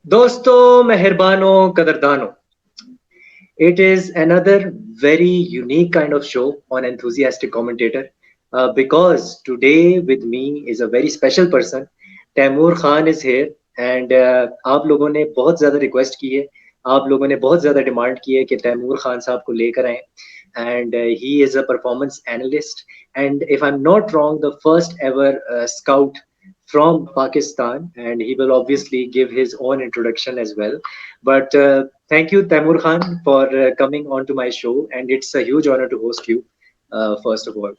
दोस्तों मेहरबानों कदरदानों, it is another very unique kind of show on Enthusiastic Commentator because today with me is a very special person. Taimoor Khan is here and आप लोगों ने बहुत ज़्यादा request की है, आप लोगों ने बहुत ज़्यादा डिमांड की है कि तैमूर खान साहब को लेकर आएं and he is a performance analyst and if I'm not wrong the first ever scout from Pakistan, and he will obviously give his own introduction as well. But thank you, Taimur Khan, for coming onto my show, and it's a huge honor to host you, first of all.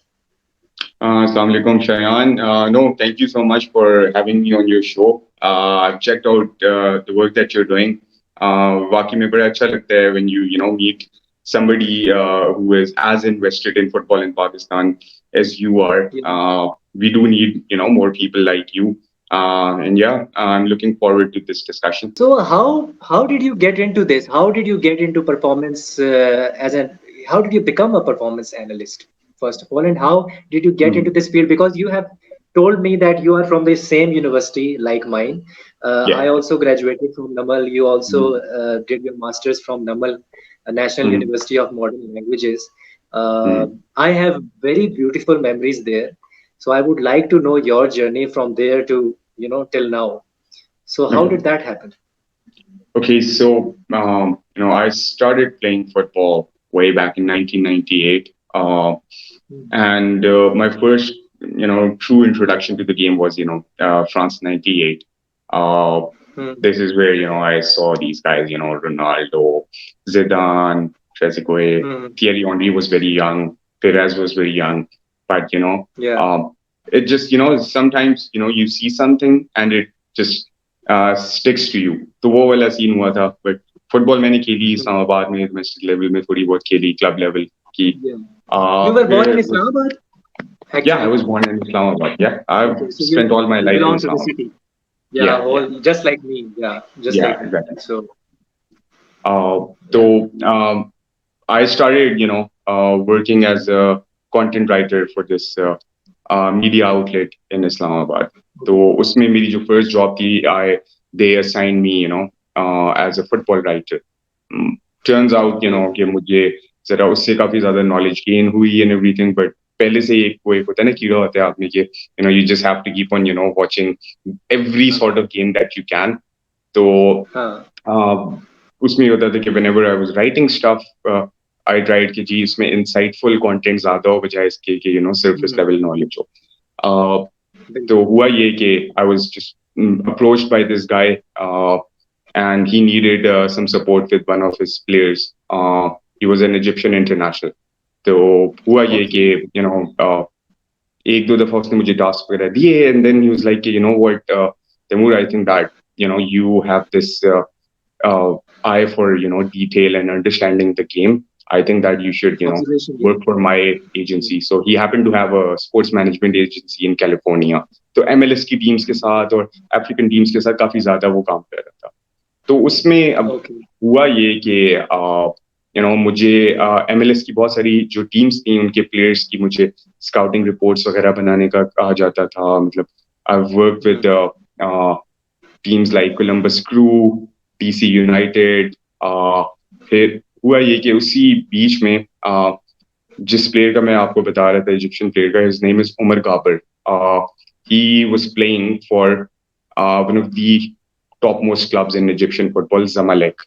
Assalamu alaikum, Shayan. No, thank you so much for having me on your show. I've checked out the work that you're doing. वाकई में बड़ा अच्छा लगता है when you meet somebody who is as invested in football in Pakistan as you are. Yeah. We do need more people like you. And yeah, I'm looking forward to this discussion. So how did you get into this? How did you get into performance as an? How did you become a performance analyst first of all, and how did you get into Mhm. this field? Because you have told me that you are from the same university like mine. Yeah. I also graduated from Namal. You also Mhm. did your masters from Namal, National Mhm. University of Modern Languages. Uh, Mhm. I have very beautiful memories there. So I would like to know your journey from there to till now. So how Okay. did that happen? Okay, so I started playing football way back in 1998, and my first true introduction to the game was France '98. Uh, Hmm. this is where I saw these guys, Ronaldo, Zidane, Trezeguet, Hmm. Thierry Henry was very young, Perez was very young, but Yeah. um, it just sometimes you see something and it just sticks to you. तो वो वाला scene हुआ था, but football मैंने खेली Hmm. Islamabad में domestic level में थोड़ी बहुत खेली, क्लब लेवल की. Yeah. You were born in फिर Islamabad, yeah, I actually. was born in Islamabad. Yeah, I've Okay, so spent all my you life in belong to the Islamabad. city. Yeah, Yeah, yeah, whole just like me. Yeah, just yeah, like me. exactly. So yeah. So I started, working as a content writer for this media outlet in Islamabad. तो उसमें मेरी जो first job थी, they assigned me, as a football writer. Mm, Turns out, Hmm. कि मुझे जरा उससे काफी ज्यादा knowledge gain हुई and everything, but पहले से एक वो एक होता है ना कीड़ा होता है आपने कि you just have to keep on watching every Hmm. sort of game that you can. तो Huh. uh, उसमें ये होता था कि whenever I was writing stuff, I tried कि जी इसमें insightful content ज्यादा हो बजाय इसके कि surface Hmm. level knowledge हो. Uh, तो बिल्कुल. हुआ ये कि I was just approached by this guy, and he needed some support with one of his players. He was an Egyptian international. तो हुआ ये कि Okay. एक दो दफा उसने मुझे टास्क वगैरह दिए, and then he was like, what, Taimur, I think that you have this uh, eye for detail and understanding the game. I think that you should Observation. Yeah. work for my Hmm. agency. So he happened to have a sports management agency in California. तो MLS की teams के साथ और African teams के साथ काफी ज्यादा वो काम कर रहा था. तो उसमें अब Okay. हुआ ये कि मुझे MLS की बहुत सारी जो टीम्स थी उनके प्लेयर्स की मुझे स्काउटिंग रिपोर्ट्स वगैरह बनाने का कहा जाता था. मतलब I work Hmm. With teams like Columbus crew, DC United. फिर हुआ ये कि उसी बीच में जिस प्लेयर का मैं आपको बता रहा था, इजिप्शियन प्लेयर का, his name is Omar Gabr. He was playing for one of the top most clubs in Egyptian football, Zamalek.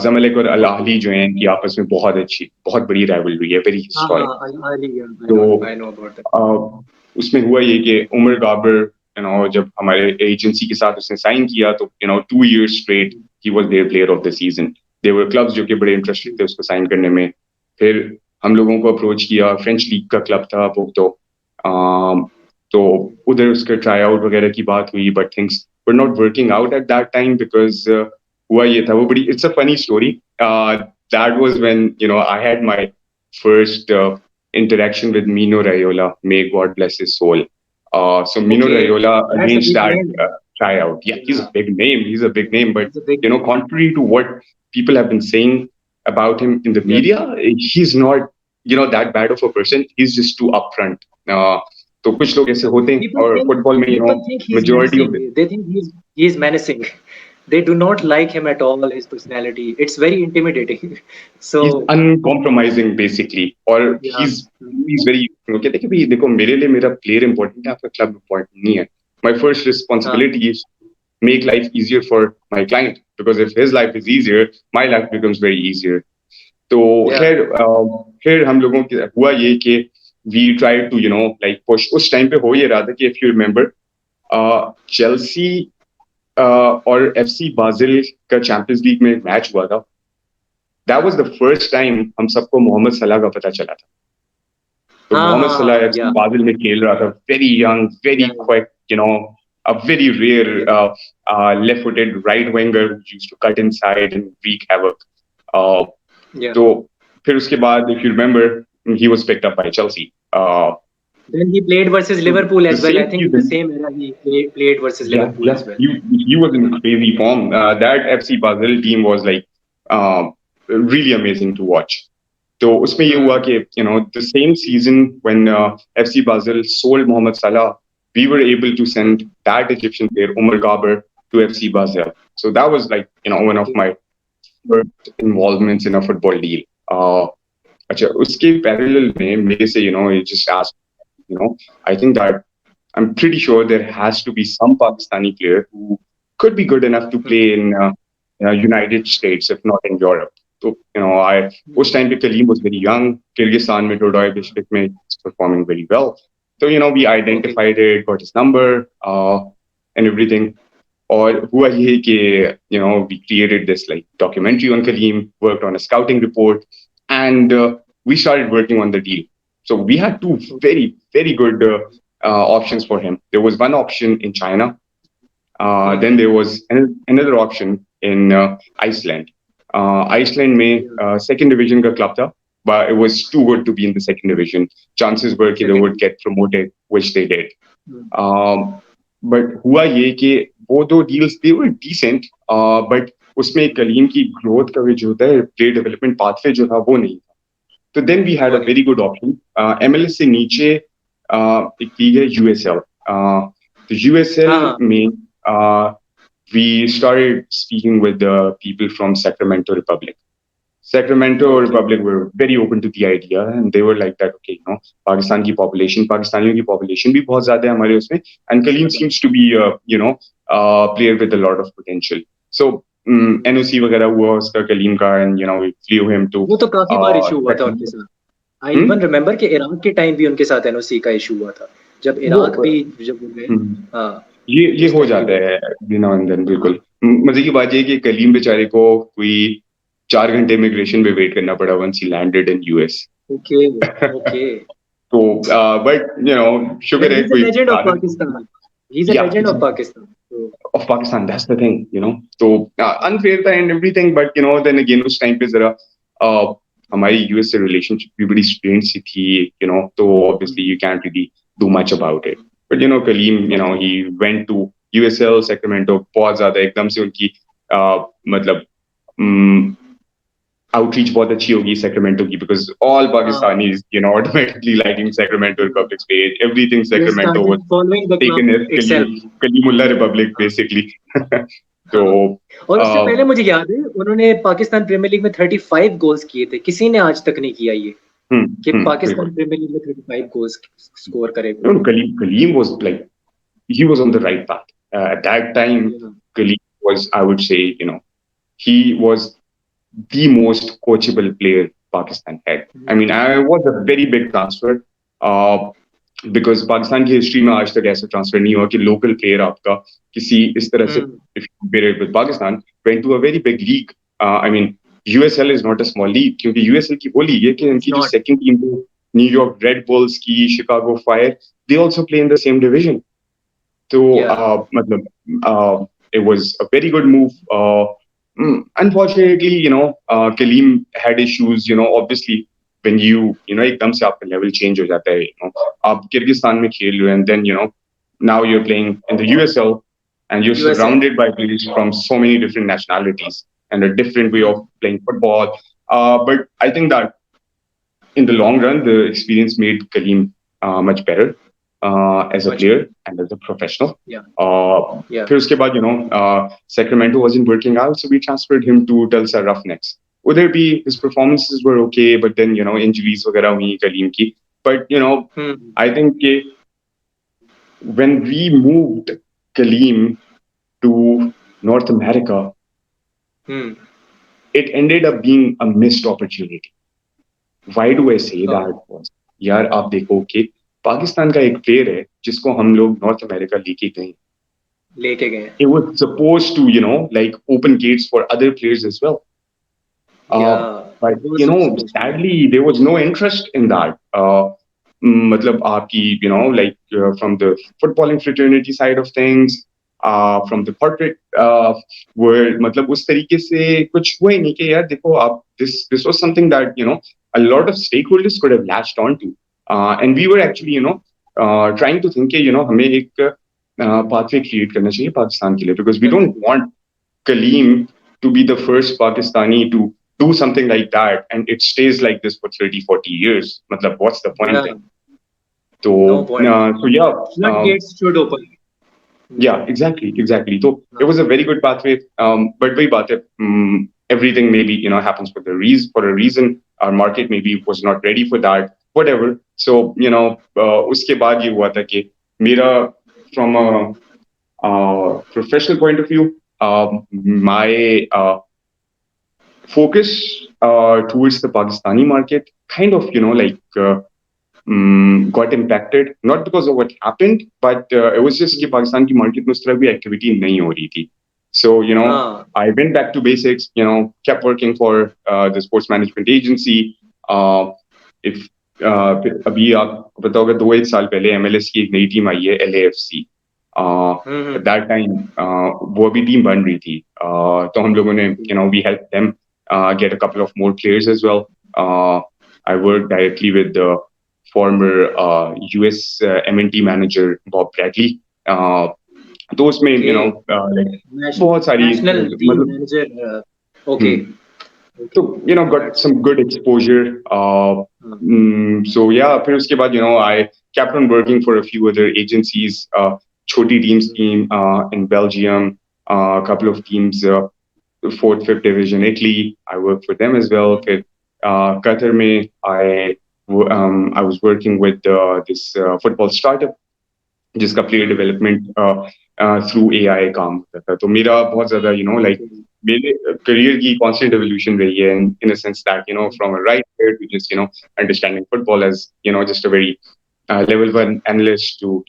Zamalek और अल Okay. अहली जो है इनकी आपस में बहुत बड़ी राइवलरी है, वेरी हाँ, हिस्टोरिक. I तो know, I know about that. उसमें हुआ ये कि उमर गाबर जब हमारे एजेंसी के साथ उसने साइन किया तो 2 years straight he was their player of the season. There were clubs जो कि बड़े इंटरेस्टेड थे उसको साइन करने में. फिर हम लोगों को अप्रोच किया, फ्रेंच लीग का क्लब था वो अम, तो उधर उसके ट्राई आउट वगैरह की बात हुई, but things were not working out at that time because हुआ ये था, वो बड़ी, it's a funny story. That was when I had my first interaction with Mino Raiola. May God bless his soul. So Mino Okay, Raiola that's a arranged big that name. tryout. Yeah, he's a Yeah, big name. He's a big name. But he's a big name. contrary to what people have been saying about him in the Yeah. media, he's not that bad of a person. He's just too upfront. तो कुछ लोग ऐसे होते हैं People और think football में people think he's majority of menacing. They think he's menacing. They do not like him at all, his personality. It's very intimidating. He's So, uncompromising basically, or yeah. he's very कहते हैं कि भाई देखो मेरे लिए मेरा player important है आपका क्लब important नहीं है. My first हाँ, responsibility is make life easier for my client because if his life is easier, my life becomes very easier. तो yeah. खैर फिर हम लोगों के हुआ ये कि we tried to like push. उस टाइम पे हो ये रहा था कि if you remember चेल्सी और एफसी बाजिल का चैंपियंस लीग में एक मैच हुआ था. That was the first time हम सबको मोहम्मद सलाह का पता चला था. तो हाँ, मोहम्मद हाँ, सलाह हाँ, एफसी yeah, बाजिल में खेल रहा था. Very young, very yeah, quick, a very rare yeah, left-footed right winger who used to cut inside and wreak havoc. Uh, yeah. तो फिर उसके बाद if you remember he was picked up by Chelsea. Then he played versus So Liverpool the as well. I same think in the season, same era he played versus yeah, Liverpool yeah, as well. he was in crazy form. That FC Basel team was like really amazing to watch. तो उसमें ये हुआ Hmm. कि the same season when FC Basel sold Mohamed Salah, we were able to send that Egyptian player Umar Gaber to FC Basel. So that was like one of my first involvements in a football deal. अच्छा उसके parallel में मेरे से you just asked I think that I'm pretty sure there has to be some Pakistani player who could be good enough to Hmm. play in United States, if not in Europe. So, I Hmm. उस time पे Kaleem was very young. Kyrgyzstan में Dodoy district में was performing very well. So, we Okay. identified it, got his number, and everything. और हुआ ये कि we created this like documentary on Kaleem, worked on a scouting report, and we started working on the deal. So we had two Okay. very very good options for him. There was one option in China. Then Hmm. there was another option in Iceland. Iceland में Yeah. second division का club था, but it was too good to be in the second division. Chances were कि they would Second. get promoted, which they did. Hmm. Um, but हुआ ये कि वो दो deals they were decent, but उसमें कलीम की growth का जो होता है play development pathway जो था वो नहीं. So then we had वो a नहीं. very good option. MLS से नीचे एक लीग है USL. The USL हाँ, हाँ. में we started speaking with the people from Sacramento Republic. Sacramento Okay. Republic were very open to the idea, and they were like that. Okay, Pakistan की population, पाकिस्तानियों की population भी बहुत ज़्यादा है हमारे उसमें, and Kaleem ज़्यादा. seems to be a player with a lot of potential. So NOC वगैरह हुआ उसका Kaleem का, and we flew him to वो तो काफी बार इशू हुआ था उनके Sacramento. साथ. आई Hmm? इवन रिमेम्बर कि इराक के टाइम भी उनके साथ एनओसी का इशू हुआ था. जब वो इराक भी जब वो गए. हम्म, हाँ. ये उस हो टाइम भी जाता हुआ है बिना अंदर था. हाँ. बिल्कुल. मजे की बात ये है कि कलीम बेचारे को कोई 4 घंटे इमिग्रेशन पे वेट करना पड़ा once he landed in US. Okay. Okay. तो बट शुक्र But है he's a कोई legend of आदत. Pakistan. He's a Yeah, legend he's of Pakistan. So, of Pakistan. That's the thing. So unfair था and everything, but then again उस time पे जरा हमारी US से relationship भी बड़ी strained सी थी. तो obviously you can't really do much about it. But Kaleem, okay. he went to USL Sacramento बहुत ज़्यादा एकदम से उनकी मतलब outreach बहुत अच्छी होगी Sacramento की because all हाँ. Pakistanis automatically liking Sacramento Republic's page. Everything They Sacramento started was following the club taken as itself. Kalimullah Republic हाँ. basically. हाँ. So और उससे uh, पहले मुझे याद है उन्होंने पाकिस्तान प्रीमियर लीग में 35 गोल्स किए थे. किसी ने आज तक नहीं किया ये कि बिल्कुल. पाकिस्तान प्रीमियर लीग में 35 गोल्स स्कोर करे कोई. No, Kaleem was like he was on the right path at that time. Yeah. Kaleem was, I would say, he was the most coachable player Pakistan had. I mean, I was a very big transfer uh, because Pakistan की history में आज तक ऐसा transfer नहीं हुआ कि local player आपका किसी इस तरह से Hmm. if you compare it with Pakistan went to a very big league. I mean, USL is not a small league क्योंकि USL की वो league है कि It's उनकी जो not. second team थी New York Red Bulls की Chicago Fire, they also play in the same division. So Yeah. it was a very good move. Unfortunately, Kaleem had issues. Obviously, when एकदम से आपका level change हो जाता है. आप Kyrgyzstan में खेल रहे हो, and then now you're playing in the USL, and you're USA. surrounded by players from so many different nationalities and a different way of playing football. But I think that in the long run, the experience made Kaleem much better. as a Much player better. and as a professional. Yeah. Yeah. फिर उसके बाद Sacramento wasn't working out, so we transferred him to Tulsa Roughnecks. Would there be his performances were okay, but then injuries वगैरह हुई Kaleem की. But Hmm. I think when we moved Kaleem to North America, Hmm. it ended up being a missed opportunity. Why do I say Oh, that? Was यार आप देखो कि पाकिस्तान का एक player है जिसको हम लोग नॉर्थ अमेरिका लेके गए. लेके गए. It was supposed to like open gates for other players as well. Yeah. But It was supposed to. sadly, there was no interest in that. मतलब आपकी like from the footballing fraternity side of things, from the corporate world, मतलब उस तरीके से कुछ हुआ ही नहीं कि यार देखो आप this was something that a lot of stakeholders could have latched onto, and we were actually trying to think कि हमें एक pathway create करना चाहिए पाकिस्तान के लिए, because we don't Definitely. want Kaleem to be the first Pakistani to do something like that and it stays like this for 30, 40 years. Matlab, what's the point Yeah. then? No point. So yeah, Floodgates should open. Hmm. yeah, exactly. So it हाँ. was a very good pathway. But वही बात है, everything maybe happens for a reason. Our market maybe was not ready for that. Whatever. So उसके बाद ये हुआ था कि मेरा from a professional point of view, my focus towards the Pakistani market kind of, got impacted, not because of what happened, but it was just कि पाकिस्तान की market में उस तरह की activity नहीं हो रही थी. So, हाँ. I went back to basics, kept working for the sports management agency. If अभी आप बताओगे 2-1 साल पहले MLS की एक नई टीम आई है LAFC. At hmm. that time, वो अभी टीम बन रही थी. तो हम लोगों ने, we helped them get a couple of more players as well. I worked directly with the former US M&T manager Bob Bradley. तो उसमें Okay. like बहुत सारी National team मतलब manager. Okay. Okay. so got That's some good exposure. uh, So yeah, फिर उसके बाद I kept on working for a few other agencies, छोटी teams team in Belgium, a couple of teams, fourth, fifth division Italy. I worked for them as well. फिर Qatar में I was working with this football startup जिसका player development through AI काम होता था. तो मेरा बहुत ज्यादा लाइक okay. मेरे करियर की कांस्टेंट एवोल्यूशन रही है in a sense that from a right player to just understanding football as just a very level 1 analyst to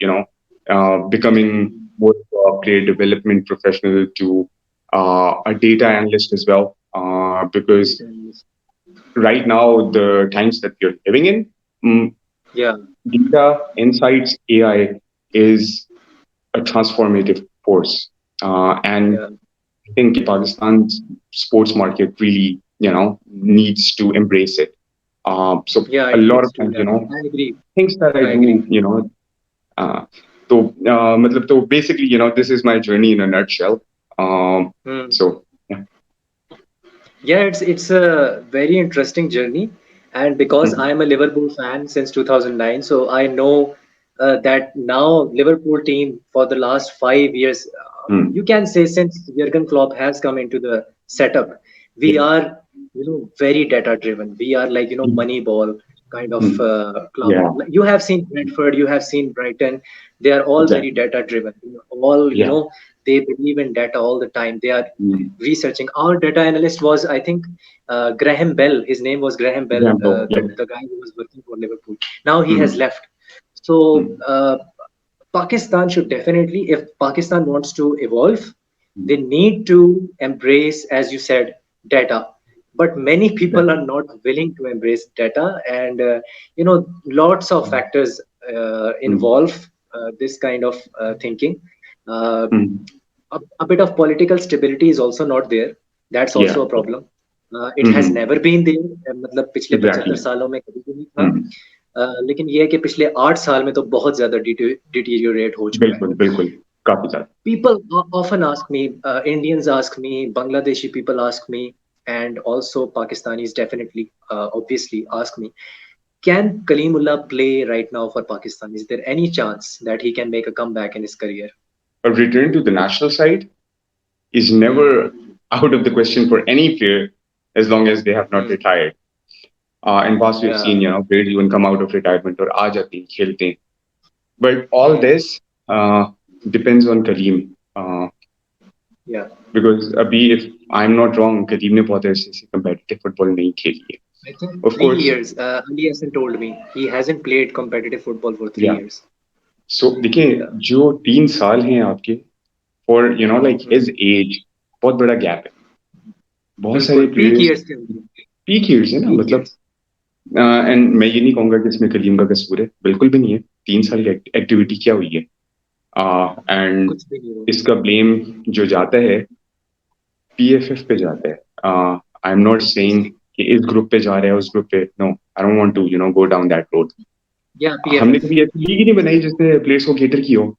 becoming more of a player development professional to a data analyst as well, because right now the times that we're living in, mm, Yeah. data insights AI is a transformative force, and Yeah. I think Pakistan's sports market really needs to embrace it. So Yeah. a It lot needs of to times happen. I agree. things that I I do, agree. uh, मतलब तो basically this is my journey in a nutshell. Hmm. So yeah. Yeah, it's a very interesting journey, and because Mhm. I'm a Liverpool fan since 2009, so I know that now Liverpool team for the last 5 years, Mm. you can say since Jurgen Klopp has come into the setup, we Yeah. are very data driven. We are like Mm. Moneyball kind of Mm. club. Yeah, Like, you have seen Brentford, you have seen Brighton. They are all very exactly. data driven. All Yeah. they believe in data all the time. They are Mm. researching. Our data analyst was, I think, Graham Bell. His name was Graham Bell, Example. Yeah. the guy who was working for Liverpool. Now he has Mm. left. So Mm. Pakistan should definitely, if Pakistan wants to evolve, Mm. they need to embrace, as you said, data. But many people Exactly. are not willing to embrace data, and lots of factors Mm. involve this kind of thinking. Uh, Mm. a bit of political stability is also not there. That's Yeah. also a problem. It has Mm. never been there. मतलब पिछले 75 Exactly. सालों में कभी भी नहीं था. Mm. लेकिन ये है कि पिछले 8 साल में तो बहुत ज्यादा डिटीरियोरेट हो चुका है. बिल्कुल बिल्कुल काफी ज्यादा. People often ask me, Indians ask me, Bangladeshi people ask me, and also Pakistanis definitely, obviously ask me, Can Kalimullah play right now for Pakistan? Is there any chance that he can make a comeback in his career? A return to the national side is never Hmm. out of the question for any player as long as they have not Hmm. retired. In past, we've seen, Yeah. players even come out of retirement or aa jate hain, khelte hain. But all Hmm. this depends on Kareem. Yeah. Because abhi, if I'm not wrong, Kareem ne bahut aise se competitive football nahi kheli hai. I think Of three course, years. Ali Hassan told me he hasn't played competitive football for three yeah. years. So देखिए Yeah. जो 3 साल हैं आपके for like his Hmm. age बहुत बड़ा gap है. बहुत सारे बिल्कुल पीक players ईयर्स थे उनके. peak years है ना पीक मतलब. ईयर्स. एंड मैं ये नहीं कहूंगा कि इसमें कलीम का कसूर है, बिल्कुल भी नहीं है. 3 साल की एक्टिविटी क्या हुई है. एंड कुछ भी नहीं हुआ. इसका ब्लेम जो जाता है पीएफएफ पे जाता है. आई एम नॉट सेइंग कि इस ग्रुप पे जा रहा है उस ग्रुप पे. No, I don't want to go down that road. या हमने पीएफएफ. कभी ऐसी लीग ही नहीं बनाई जिसने प्लेयर्स को केटर की हो.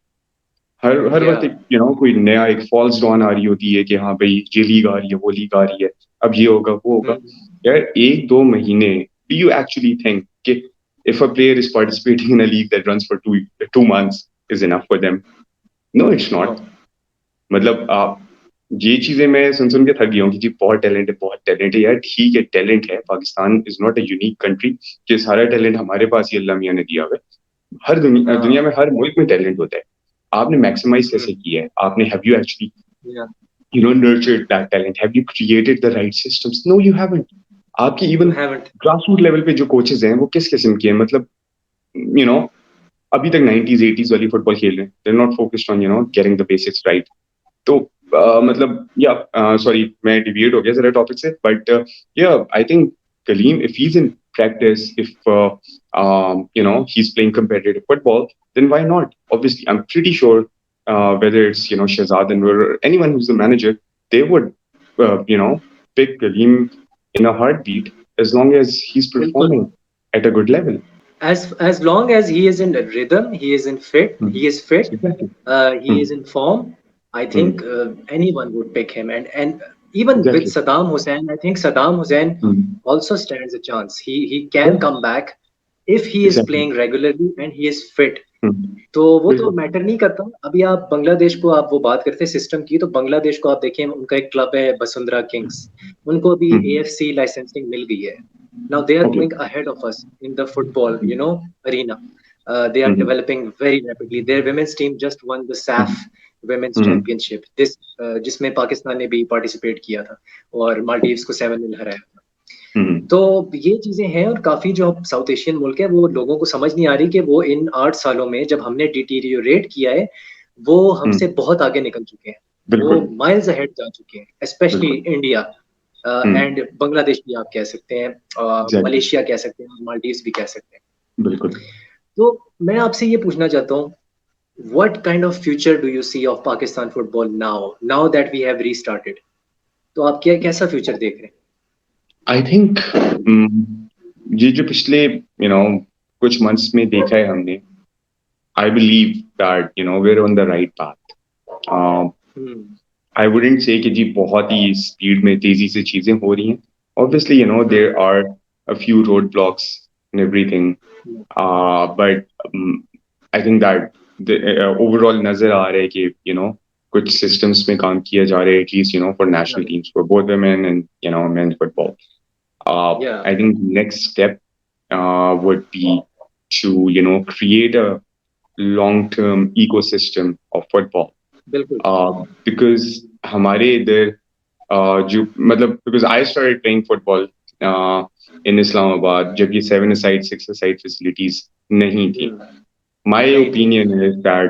हर या वक्त एक कोई नया एक फॉल्स डॉन आ रही होती है कि हाँ भाई ये लीग आ रही है वो लीग आ रही है, अब ये होगा वो होगा. यार 1-2 महीने, do you actually think कि if a player is participating in a league that runs for 2 months is enough for them? No, it's no. not. मतलब ये चीजें मैं सुन के थक गया हूँ कि जी बहुत टैलेंट है बहुत टैलेंट है. यार ठीक है, टैलेंट है. Pakistan is not a unique country कि सारा टैलेंट हमारे पास ही अल्लाह मियाँ ने दिया हुआ है. हर दुनिया में हाँ. हर मुल्क में टैलेंट होता है. आपने मैक्सिमाइज कैसे किया है, आपने हैव यू एक्चुअली या nurtured that talent, have you created the right systems? No, you haven't. आपकी you even haven't. Grassroot level पे जो कोचेज हैं वो किस किस्म के हैं, मतलब यू नो अभी तक 90s 80s वाली फुटबॉल खेल रहे हैं. They are not focused on getting the basics right. तो मतलब या सॉरी मैं डिविएट हो गया जरा टॉपिक से, बट या I think Kaleem, if he's in practice, if he's playing competitive football, then why not? Obviously, I'm pretty sure whether it's Shahzad Anwar or anyone who's the manager, they would pick Kaleem in a heartbeat as long as he's बिल्कुल. performing at a good level. As long as he is in rhythm, he is in fit, Hmm. he is fit, Exactly. he Hmm. is in form. I Hmm. think anyone would pick him, and even with Exactly. Saddam Hussein, I think Saddam Hussein Hmm. also stands a chance. He Yeah. can come back if he is Exactly. playing regularly and he is fit. Hmm. तो वो तो बिल्कुल. Matter नहीं करता. अभी आप बांग्लादेश को आप वो बात करते हैं सिस्टम की, तो बांग्लादेश को आप देखिए उनका एक क्लब है वसुंधरा किंग्स. उनको अभी Hmm. एएफसी लाइसेंसिंग मिल गई है. Now they are Okay. going ahead of us in the football, arena. They are Hmm. developing very rapidly. Their women's team just won the SAF Hmm. women's Hmm. championship. This जिसमें पाकिस्तान ने भी participate किया था और मालदीव्स को 7-0 हराया था. Hmm. तो ये चीजें हैं और काफी जो साउथ एशियन मुल्क है वो लोगों को समझ नहीं आ रही कि वो इन 8 सालों में जब हमने डिटीरियोरेट किया है वो Hmm. हमसे बहुत आगे निकल चुके हैं. वो बिल्कुल. माइल्स अहेड जा चुके हैं, स्पेशली बिल्कुल. India Hmm. एंड बांग्लादेश भी आप कह सकते हैं, एग्जैक्टली. मलेशिया कह सकते हैं, मालदीव्स भी कह सकते हैं. बिल्कुल. तो मैं आपसे ये पूछना चाहता हूँ, what kind of future do you see of Pakistan football now that we have restarted? तो आप क्या कैसा फ्यूचर देख रहे हैं? आई थिंक ये जो पिछले कुछ मंथ्स में देखा है हमने, I believe that we're on the right path. Hmm. I wouldn't say कि जी बहुत ही स्पीड में तेजी से चीजें हो रही हैं. Obviously hmm. There are a few road blocks and everything, but I think that overall नजर आ रहा है कि कुछ सिस्टम्स में काम किया जा रहा है, at least for national teams for both women and main football. या I think the next step would be to create a long-term ecosystem of football. बिल्कुल. Because हमारे इधर जो मतलब because I started playing football in Islamabad जब ये 7-a-side 6-a-side facilities नहीं थी. हम्म. My नहीं थी. opinion is that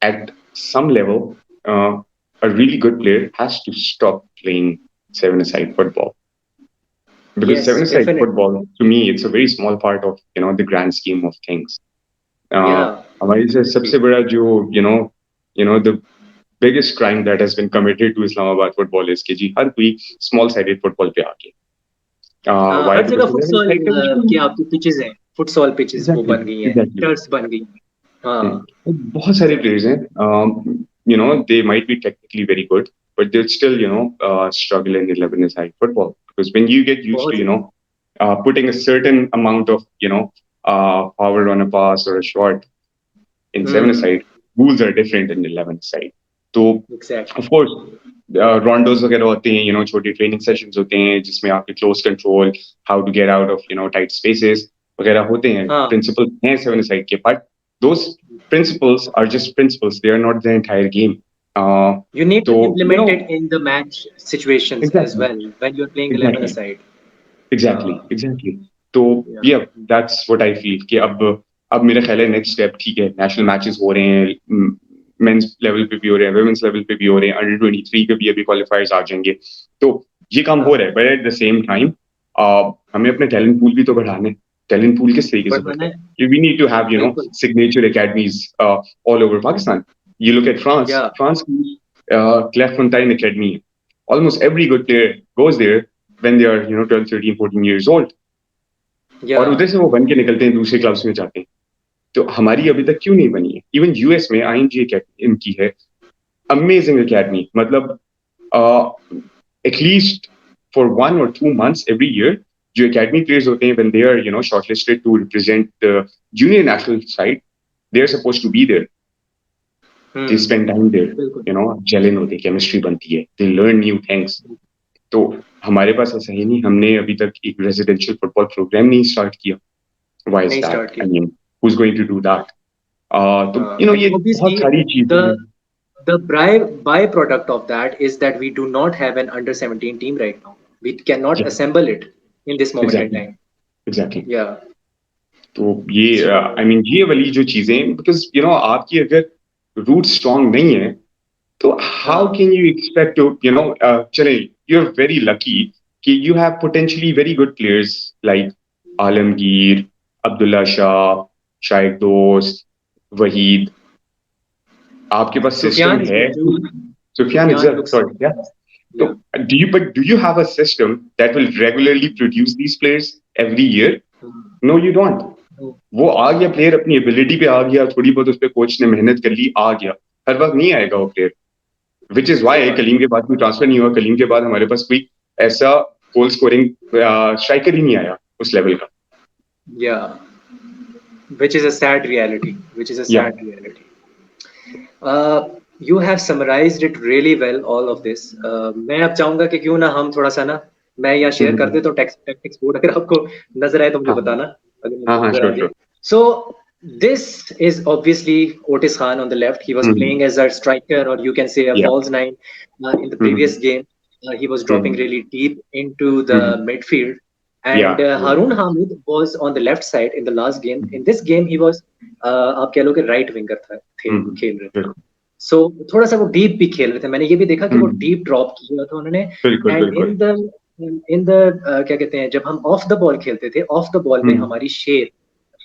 at some level a really good player has to stop playing 7-a-side football. Because yes 7-a-side definitely. football, to me, it's a very small part of the grand scheme of things. या हमारी से agree. सबसे बड़ा जो the biggest crime that has been committed to Islamabad football is कि जी हर कोई small sided football पे आके. हाँ, Why? हर जगह Because 11 फुटसॉल side का कुछ की नहीं. आपकी पिचेस हैं, फुटसॉल पिचेस वो Exactly, बन गई हैं, exactly. टर्फ्स बन गई हैं. हाँ. बहुत सारे players हैं. They might be technically very good, but they'll still struggle in 11 side football because when you get used बहुत to ज्यादा. putting a certain amount of power on a pass or a shot in 7-a-side, rules are different in 11-a-side. तो Exactly. of course rondos वगैरह होते हैं, छोटे training sessions होते हैं जिसमें आपके close control, how to get out of tight spaces वगैरह होते हैं, हाँ. principles हैं 7-a-side के, but those principles are just principles, they are not the entire game. You need to So implement it in the match situations as exactly, well when you're playing 11 exactly. aside. Exactly. तो Yeah. yeah, that's what I feel कि अब मेरा ख्याल है next step, ठीक है, national matches हो रहे हैं, मेंस लेवल पे भी हो रहे हैं, वुमेन्स लेवल पे भी हो रहे हैं, अंडर 23 के भी अभी क्वालिफायर्स आ जाएंगे, तो ये काम हो रहा है, but at the same time हमें अपने टैलेंट पूल भी तो बढ़ाना है. टैलेंट पूल किस तरीके से बढ़ता है? We need to have signature academies all over Pakistan. You look at France. Yeah. France Clairefontaine Academy. Almost every good player goes there when they are 12, 13, 14 years old. Yeah. और उधर से वो बन के निकलते हैं, दूसरे क्लब्स में जाते हैं. तो हमारी अभी तक क्यों नहीं बनी है? इवन यूएस में IMG की है, अमेजिंग एकेडमी, मतलब at least for 1 or 2 months every year जो एकेडमी प्लेयर्स होते हैं when they are shortlisted to represent the junior national side, they are supposed to be there. They spend time there, जेलिन होती है, chemistry बनती है, they learn new things. तो हमारे पास ऐसा ही नहीं, हमने अभी तक एक रेजिडेंशियल फुटबॉल प्रोग्राम नहीं स्टार्ट किया. Why is that? I mean, who's going to do that? तो ये बहुत सारी चीजें हैं. The byproduct of that is that we do not have an under 17 team right now. We cannot assemble it in this moment in time. Exactly. Yeah. तो ये I mean ये वाली जो चीजें, because आपकी अगर रूट स्ट्रॉन्ग नहीं है तो how can you expect to चले, you're very lucky कि you have potentially very good players like Alamgir, Abdullah Shah, Shahid दोस्त, वहीद, आपके पास सिस्टम है. Sufiyan sorry, yeah. So do you have a system that will regularly produce these players every year? No, you don't. वो आ गया player, अपनी ability पे आ गया, थोड़ी बहुत उस पे कोच ने मेहनत कर ली, आ गया, हर वक्त नहीं आएगा वो player. Which is why Kaleem के बाद कोई ट्रांसफर नहीं हुआ, कलीम के बाद हमारे पास कोई ऐसा गोल स्कोरिंग स्ट्राइकर ही नहीं आया उस लेवल का. Yeah, which is a sad reality. You have summarized it really well, all of this. मैं अब चाहूंगा कि क्यों ना हम थोड़ा सा ना मैं यहाँ शेयर कर दे, तो टैक्टिक्स बोर्ड अगर आपको नजर आए तो मुझे बताना. Sure. So this is obviously Otis Khan on the left. He was playing as a striker, or you can say a false nine. In the previous game, he was dropping really deep into the midfield. And Harun Hamid was on the left side in the last game. In this game, he was आप कह लो कि right winger खेल रहे थे. So थोड़ा सा वो deep भी खेल रहे थे. मैंने ये भी देखा कि वो deep drop किया था उन्होंने. And in the क्या कहते हैं, जब हम off the ball खेलते थे, off the ball में हमारी शेप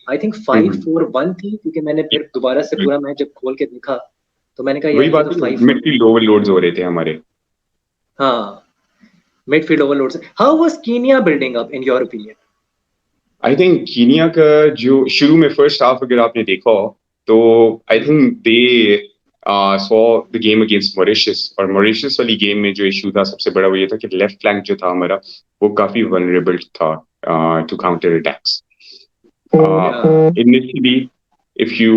I think 5-4-1 थी, क्योंकि मैंने फिर दोबारा से पूरा मैच जब खोल के देखा तो मैंने कहा वही बात, मिडफील्ड ओवरलोड्स हो रहे थे हमारे. हाँ, midfield overloads. How was Kenya building up in your opinion? I think Kenya का जो शुरू में फर्स्ट हाफ अगर आपने देखा तो I think they saw the game against Mauritius, और मॉरिशस वाली गेम में जो इशू था सबसे बड़ा वो ये था कि लेफ्ट फ्लैंक जो था हमारा वो काफी वल्नरेबल था to counter attacks. Initially, if you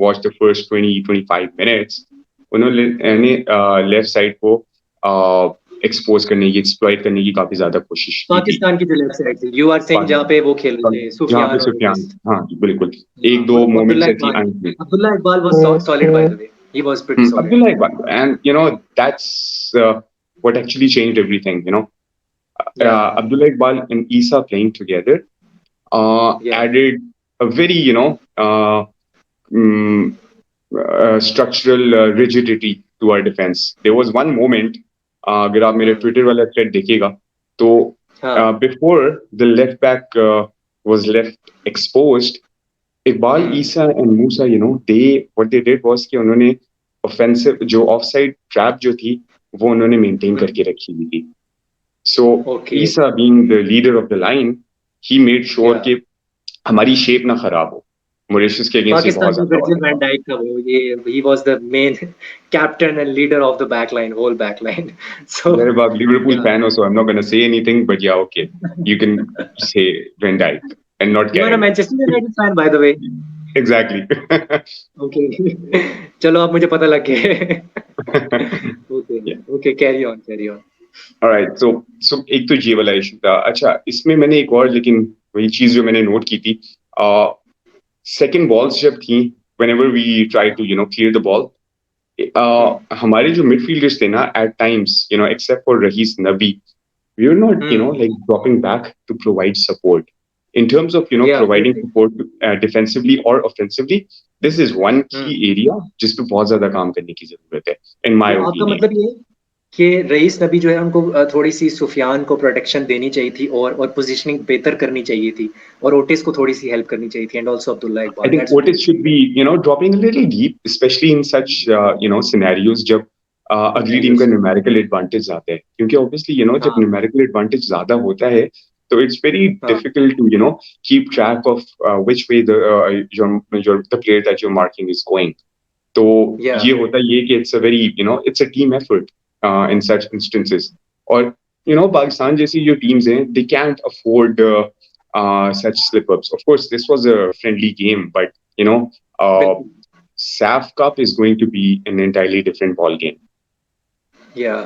watch the first 20-25 minutes, उन्होंने लेफ्ट साइड को एक्सपोज करने की, एक्सप्लॉइट करने की काफी ज्यादा कोशिश की. पाकिस्तान की जो लेफ्ट साइड थी, यू आर सेइंग जहां पे वो खेल रहे थे सुफियान. हां बिल्कुल, एक दो मोमेंट्स ऐसी आई थी. Abdullah Iqbal was solid bye the way, he was pretty solid. Abdullah Iqbal, and that's what actually changed everything. Abdullah Iqbal and Isa playing together added a very structural rigidity to our defense. There was one moment, अगर आप मेरे Twitter वाला thread देखिएगा तो before the left back was left exposed, Iqbal, Isa and Musa, what they did was कि उन्होंने offensive जो offside trap जो थी वो उन्होंने maintain करके रखी हुई थी. So Isa being the leader of the line, he made sure कि हमारी shape ना खराब हो. मॉरिशस के अगेंस्ट ये बहुत पाकिस्तान का ज्यादा वर्जिल होता वैन था। डाइक था वो, ये he was the main captain and leader of the back line, whole back line. So You're a Liverpool या fan, also. I'm not going to say anything, but yeah, okay. You can say Van Dijk and not you are a Carrick. Manchester United fan by the way? Exactly. Okay चलो अब मुझे पता लग गया। Okay Yeah. Okay, carry on carry on. All right. So एक तो ये वाला इशू था। अच्छा, इसमें मैंने एक और, लेकिन वही चीज जो मैंने नोट की थी, सेकंड बॉल्स जब थी, whenever we try to clear the ball, हमारे जो मिडफील्डर्स थे ना, at times, except for Rahis Nabi, we were not, like dropping back to provide support. In terms of, या providing support defensively or offensively, this is one key area जिस पे बहुत ज्यादा काम करने की जरूरत है, in my तो आपका opinion. मतलब ये है कि रईस नबी जो है उनको थोड़ी सी सुफियान को प्रोटेक्शन देनी चाहिए थी, और पोजीशनिंग बेहतर करनी चाहिए थी, और ओटिस को थोड़ी सी हेल्प करनी चाहिए थी, and also Abdullah I Iqbal, think that's what Otis should be, dropping a little deep, especially in such, scenarios जब अगली टीम का न्यूमेरिकल एडवांटेज आता है, क्योंकि ऑब्वियसली जब हाँ न्यूमेरिकल एडवांटेज ज्यादा होता है, तो इट्स वेरी हाँ difficult to keep track of which way your the player that you're marking is going. तो या ये होता ये कि it's a very it's a team effort in such instances. और पाकिस्तान जैसी जो टीम्स हैं, they can't afford such slip ups. Of course, this was a friendly game, but बिल्कुल SAF Cup is going to be an entirely different ball game. या।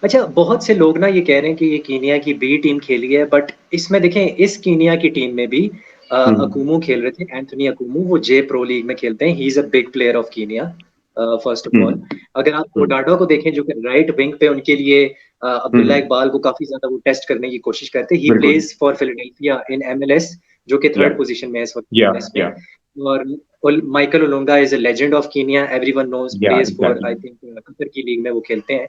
अच्छा, बहुत से लोग ना ये कह रहे हैं कि ये कीनिया की बी टीम खेली है, बट इसमें देखें इस कीनिया की टीम में भी Hmm. अकूमू खेल रहे थे, एंथोनी अकूमू, वो जे प्रो लीग में खेलते हैं, he is a big player of Kenya first of all. Hmm. अगर आप Hmm. ओडाडो को देखें जो कि राइट विंग पे उनके लिए अब्दुल्ला Hmm. इकबाल को काफी ज्यादा वो टेस्ट करने की कोशिश करते हैं, ही बिल्कुल। Plays for Philadelphia in MLS, जो कि Yeah. थर्ड पोजीशन में है इस वक्त Yeah. एमएलएस में। Yeah. और Michael Olunga is a legend of Kenya, everyone knows, Yeah. Plays for Exactly. I think Qatar की लीग में वो खेलते हैं।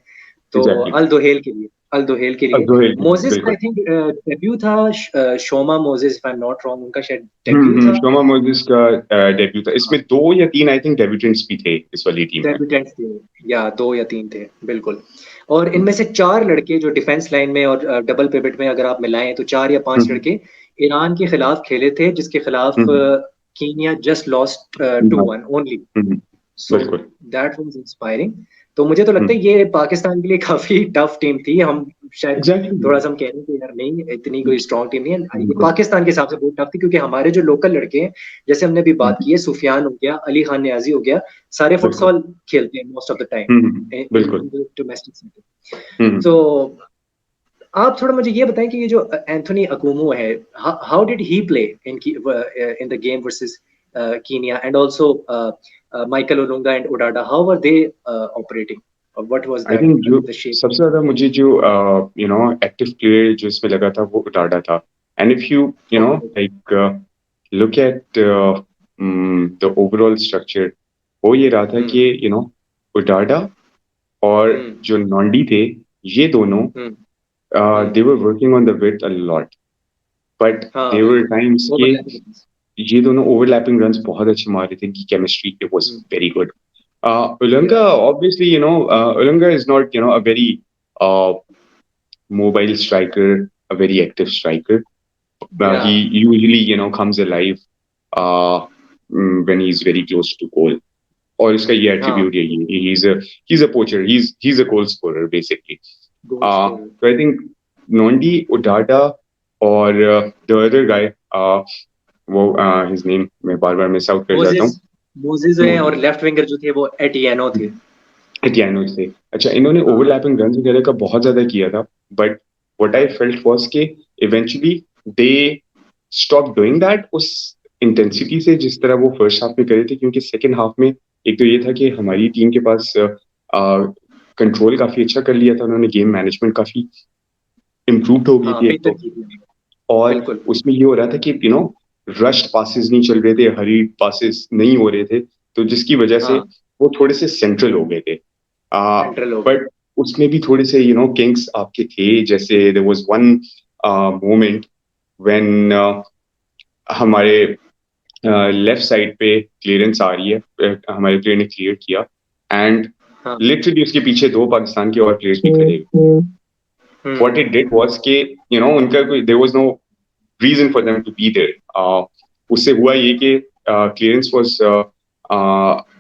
तो Exactly. अल दोहेल के लिए, अल दोहेल के लिए अब्दुल मोजेस का आई बिल्कुल। थिंक डेब्यू था, Shoma Moses if I am not wrong, उनका शायद डेब्यू था। शोमा मोजिस का डेब्यू था। इसमें 2 या 3 आई थिंक डेब्यूटेंट्स भी थे इस वाली टीम में। डेब्यूटेंट्स थे, या दो या तीन थे, बिल्कुल। और इनमें से चार लड़के जो डिफेंस लाइन में और डबल पिवट में अगर आप मिलाएं तो चार या पांच हम्म, लड़के ईरान के खिलाफ खेले थे, जिसके खिलाफ हम्म, कीनिया जस्ट लॉस्ट हम्म, 2-1 ओनली। हम्म, सो बिल्कुल। That was inspiring. तो मुझे तो लगता है ये पाकिस्तान के लिए काफी टफ टीम थी। हम शायद एग्जैक्टली। थोड़ा सा हम कह रहे हैं कि यार नहीं, इतनी कोई स्ट्रॉन्ग टीम नहीं है, ये बिल्कुल। पाकिस्तान के हिसाब से बहुत टफ थी, क्योंकि हमारे जो लोकल लड़के हैं, जैसे हमने अभी बात की है, सुफियान हो गया, अली खान न्याजी हो गया, सारे बिल्कुल। फुटसॉल खेलते हैं मोस्ट ऑफ द टाइम बिल्कुल। In domestic setting. हम्म। तो आप थोड़ा मुझे ये बताएं कि ये जो एंथोनी अकूमू है, how did he play in the game versus Kenya, and also Michael Olunga and Odada, how were they operating, what was I that think जो द शेप? सबसे ज्यादा मुझे जो एक्टिव प्लेयर जो इसमें लगा था वो उटाडा था। And if you know okay. Like look at the overall structure, वो ये रहा था कि हम्म उटाडा और हम्म जो नॉन्डी थे, ये दोनों हम्म they were working on the width a lot, but हाँ there were बिल्कुल, times कि ओवरलैपिंग। ये दोनों ओवरलैपिंग रन्स बहुत अच्छे मार रहे थे, इनकी chemistry it was very good. या Ulunga, obviously, Ulunga is not, a very uh, mobile striker, a very active striker. या He usually, comes alive uh, when he's very close to goal. और इसका ये हाँ एट्रीब्यूट यही है, he's a poacher, he's a goal scorer basically. Goal score. So I think Nondi, Udada, और the other guy, वो his name मैं बार बार miss out कर जाता मोजेस, हूँ। मोजेस हैं, और लेफ्ट विंगर जो थे वो एटियानो थे। एटियानो से। अच्छा, इन्होंने हाँ ओवरलैपिंग रन वगैरह का बहुत ज्यादा किया था, but what I felt was कि eventually they stop doing that उस इंटेंसिटी से जिस तरह वो फर्स्ट हाफ में करे थे, क्योंकि सेकंड हाफ में एक तो ये था कि हमारी टीम के पास कंट्रोल काफी अच्छा कर लिया था उन्होंने, गेम मैनेजमेंट काफी इम्प्रूव हो गई हाँ, थी एक बेहतर तो। की थी, और बिल्कुल। उसमें ये हो रहा था कि रश्ड पासेस नहीं चल रहे थे, हरी पासेस नहीं हो रहे थे, तो जिसकी वजह से हाँ, वो थोड़े से सेंट्रल हो गए थे। सेंट्रल हो गए। बट उसमें भी थोड़े से किंग्स आपके थे, जैसे there was one moment when हमारे लेफ्ट साइड पे क्लियरेंस आ रही है, हमारे प्लेयर ने क्लियर किया, एंड हाँ लिटरली उसके पीछे 2 पाकिस्तान के और प्लेयर्स भी खड़े हुए। व्हाट इट डिड वाज कि उनका कोई there was no reason for them to be there. उससे हुआ ये कि clearance was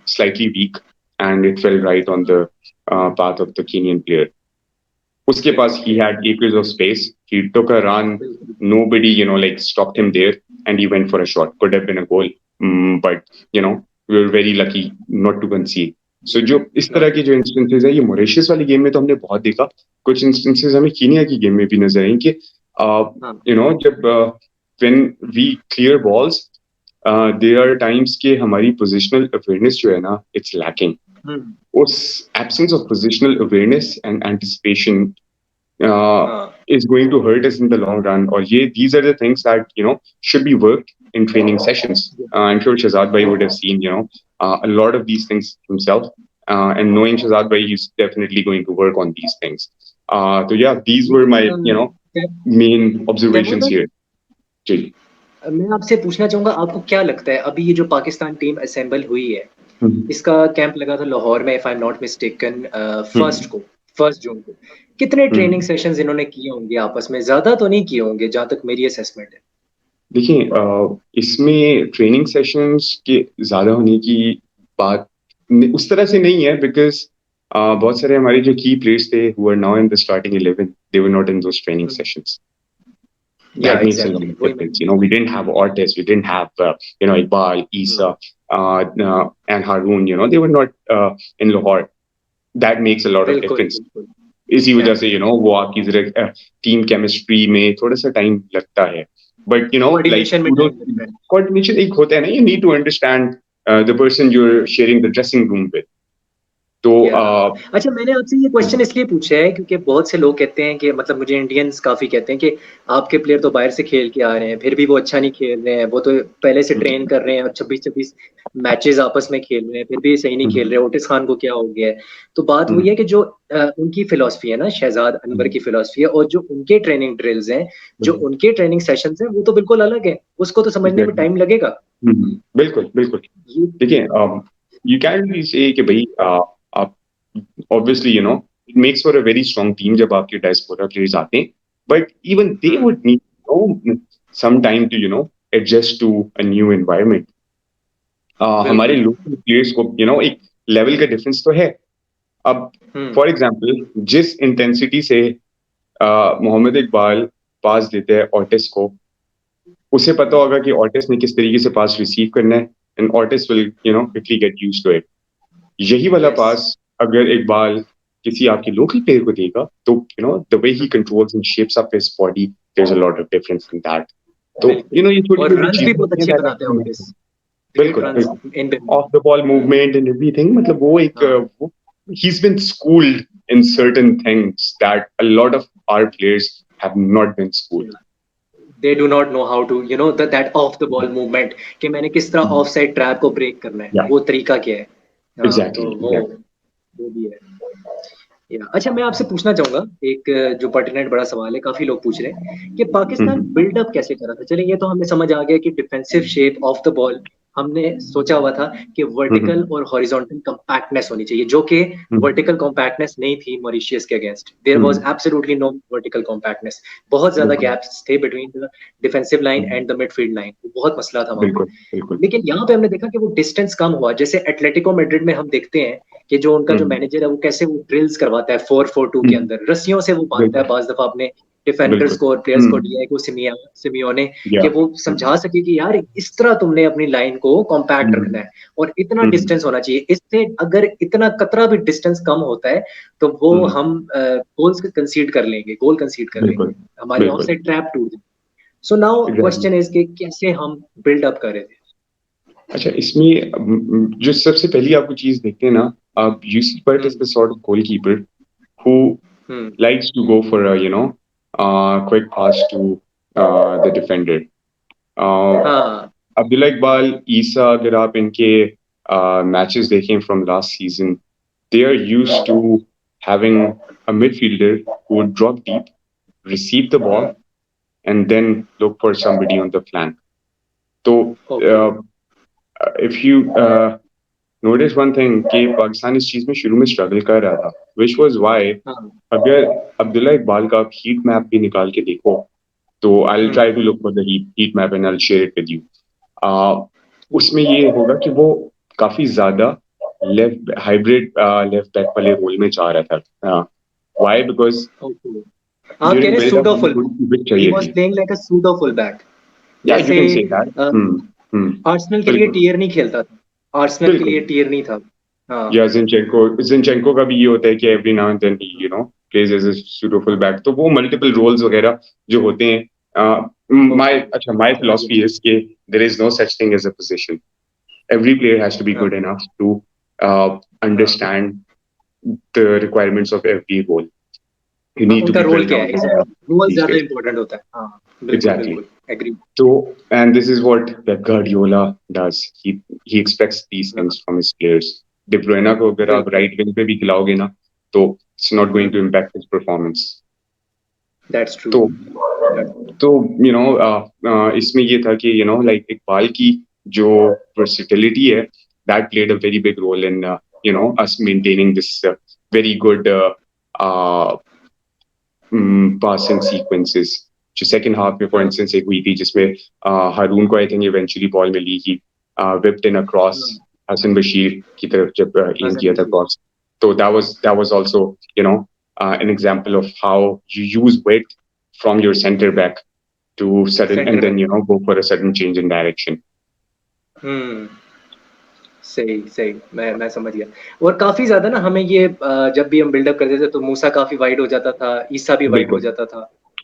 slightly weak, and it fell right on the path of the Kenyan player. Uske paas, he had acres of space. He took a run. Nobody, like stopped him there, and he went for a shot. Could have been a goal, but we were very lucky not to concede. So जो इस तरह के जो instances है, ये Mauritius वाली game में तो हमने बहुत देखा. कुछ इंस्टेंसेस हमें कीनिया की गेम में भी नजर आई कि जब when we clear balls, there are times कि हमारी पोजिशनल अवेयरनेस जो है ना, it's lacking. उस absence of positional awareness and anticipation is going to hurt us in the long run. Or these are the things that should be worked in training sessions. I'm sure Shahzad Bhai would have seen a lot of these things himself, and knowing Shahzad Bhai, he's definitely going to work on these things. So yeah, these were my main observations here. जी. मैं आपसे पूछना चाहूंगा, आपको क्या लगता है अभी ये जो पाकिस्तान टीम असेंबल हुई है, इसका कैंप लगा था लाहौर में, if I am not mistaken, first June को. कितने ट्रेनिंग सेशंस इन्होंने किए होंगे आपस में? ज्यादा तो नहीं किए होंगे जहां तक मेरी असेसमेंट है. देखिए, इसमें ट्रेनिंग सेशंस के ज्यादा होने की बात उस तरह से नहीं है, बिकॉज बहुत सारे हमारे जो की प्लेयर्स थे who are now in the starting 11, they were not in those training sessions. That makes a lot of difference. We didn't have Otis, we didn't have Iqbal, Isa, and Haroon. They were not in Lahore. That makes a lot of difference. इसी वजह से वो आपकी जरा team chemistry में थोड़ा सा time लगता है. बट कोऑर्डिनेशन एक होता है ना, you need to understand the person you're sharing the dressing room with. तो अच्छा, मैंने आपसे ये क्वेश्चन इसलिए पूछा है क्योंकि बहुत से लोग कहते हैं कि मतलब मुझे इंडियंस काफी कहते हैं कि आपके प्लेयर तो बाहर से खेल के आ रहे हैं, फिर भी वो अच्छा नहीं खेल रहे हैं, वो तो पहले से ट्रेन कर रहे हैं और 26-26 मैचेस आपस में खेल रहे हैं, फिर भी सही नहीं खेल रहे. ओटिस खान को क्या हो गया है? तो बात वही है कि जो उनकी फिलॉसफी है ना, शहजाद अनवर की फिलॉसफी है, और जो उनके ट्रेनिंग ड्रिल्स हैं, जो उनके ट्रेनिंग सेशंस हैं, वो तो बिल्कुल अलग है. उसको तो समझने में टाइम लगेगा. बिल्कुल बिल्कुल. देखिए, यू कैन बी से कि भाई आप obviously it makes for a very strong team जब आपके diaspora players आते हैं, but even they would need some time to adjust to a new environment. हमारे local players को एक level का difference तो है. अब for example, जिस intensity से मोहम्मद इकबाल पास देते हैं ऑटिस को, उसे पता होगा कि ऑटिस ने किस तरीके से पास रिसीव करना है, and Otis will quickly get used to it. यही वाला पास अगर इकबाल किसी आपके लोकल प्लेयर को देगा, तो the way he controls and shapes up his body, there's a lot of difference in that. तो ये छोटी चीजें बहुत अच्छे बनाते हैं ऑटिस. बिल्कुल, of the ball movement and everything. मतलब वो एक he's been schooled in certain things that a lot of our players have not been schooled. They do not know how to that off the ball movement, कि मैंने किस तरह of side trap को break करना है, वो तरीका क्या है. Exactly. वो भी है. अच्छा, मैं आपसे पूछना चाहूंगा एक जो पर्टिनेंट बड़ा सवाल है, काफी लोग पूछ रहे हैं कि पाकिस्तान बिल्डअप कैसे करा था. चलिए, ये तो हमें समझ आ गया कि defensive shape of the ball हमने सोचा हुआ था कि वर्टिकल और हॉरिजॉन्टल कंपैक्टनेस होनी चाहिए, जो कि वर्टिकल कंपैक्टनेस नहीं थी मॉरिशियस के against. There was absolutely no vertical compactness. बहुत ज्यादा गैप्स थे between the defensive line and the midfield line. बहुत मसला था वहां पे. लेकिन यहाँ पे हमने देखा कि वो डिस्टेंस कम हुआ. जैसे एटलेटिको मैड्रिड में हम देखते हैं कि जो उनका जो मैनेजर है, वो कैसे वो ड्रिल्स करवाता है 4-4-2 के अंदर, रस्सियों से वो बांधता है. बाज दफा अपने डिफेंडर्स को और प्लेयर्स को डियागो सिमियोने कि वो समझा सके कि यार इस तरह तुमने अपनी लाइन को कॉम्पैक्ट रखना है और इतना डिस्टेंस होना चाहिए. इससे अगर इतना कतरा भी डिस्टेंस कम होता है तो वो हम गोल कंसीड कर लेंगे, हमारी ऑफसाइड ट्रैप टूट जाएगी. सो नाउ क्वेश्चन इज कि कैसे हम बिल्ड अप कर रहे थे. अच्छा, इसमें जो सबसे पहली आपको चीज देखते हैं ना, आप UC but is the sort of goalkeeper who likes to go for a quick pass to the defender. Abdullah Iqbal, Isa, अगर आप इनके matches देखें from last season, they are used to having a midfielder who would drop deep, receive the ball, and then look for somebody on the flank. So if you notice one thing, कि पाकिस्तान इस चीज में शुरू में struggle कर रहा था, which was why अगर अब्दुल्ला इकबाल का आप हीट मैप भी निकाल के देखो, तो I'll try to look for the heat map and I'll share it with you. उसमें ये होगा कि वो काफी ज्यादा लेफ्ट हाइब्रिड लेफ्ट बैक वाले रोल में जा रहा था. व्हाई? Because Okay. आप कह ड्यूरिंग रहे बिल्डअप सूडो हमें फुल थोड़ी सी विथ ही चाहिए वाज थी. प्लेइंग लाइक अ सूडो फुल बैक या यू जैसे can say that. Hmm. Arsenal के लिए बिल्कुल टियर नहीं खेलता था आर्सेनल के लिए बिल्कुल. टियर नहीं था हाँ या जिनचेंको का भी ये होता है कि every now and then he plays as a pseudo full back. तो वो मल्टीपल रोल्स वगैरह जो होते हैं. माय ओके अच्छा माय समझ गया फिलॉसफी इज के there is no such thing as a position. Every player has to be हाँ good enough to हाँ understand the requirements of every role. You हाँ need to उनका be रोल drilled क्या down है इसमें role these ज्यादा days. Important होता है हाँ बिल्कुल Exactly. बिल्कुल agree So, and this is what Pep Guardiola does. He expects these हाँ things from his players. De Bruyne को अगर आप बिल्कुल right wing पे भी खिलाओगे ना, तो it's not going to impact his performance. That's true तो तो इसमें ये था कि like इकबाल की जो versatility है, that played a very big role in us maintaining this very good uh, passing sequences. जो सेकंड हाफ में फॉर हाँ इंस्टेंस एक हुई थी जिसमें हारून को आई थिंक इवेंचुअली बॉल मिली ही whipped in across हाँ हसन बशीर की तरफ जब एम हसन किया था बशीर क्रॉस. तो that was also an example of how you use weight from your center back to sudden centre and then back go for a sudden change in direction. हम्म सही सही मैं समझ गया और काफी ज्यादा ना हमें ये जब भी हम बिल्डअप करते थे तो मूसा काफी वाइड हो जाता था ईसा भी वाइड हो बिल्कुल जाता था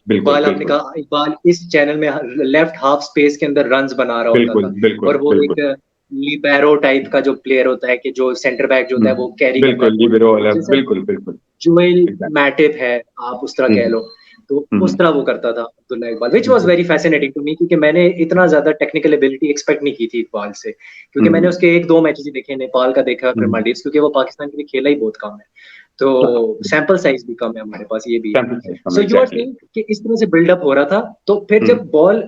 बिल्कुल इकबाल आपने बिल्कुल कहा इकबाल इस चैनल में लेफ्ट हाफ स्पेस के अंदर रन्स बना रहा होता बिल्कुल था बिल्कुल और वो बिल्कुल. एक लिबेरो टाइप का जो प्लेयर होता है कि जो सेंटर बैक जो होता है वो कैरी करता है बिल्कुल बॉल लिबेरो वाला जैसे बिल्कुल बिल्कुल. Joel exact. मैटिप है आप उस तरह कह लो तो उस हम्म. तरह वो करता था अब्दुल्ला इकबाल विच वाज बिल्कुल. वेरी फैसिनेटिंग टू मी क्योंकि मैंने इतना ज्यादा टेक्निकल एबिलिटी एक्सपेक्ट नहीं की थी इकबाल से क्योंकि मैंने हम्म. उसके एक दो मैचेस ही देखे नेपाल का देखा फिर हम्म. मालदीव्स क्योंकि वो पाकिस्तान के लिए खेला ही बहुत कम है तो सैंपल साइज भी कम है हमारे पास ये भी है सैंपल साइज कम so you are exactly. Saying कि इस तरह से बिल्डअप हो रहा था तो फिर जब बॉल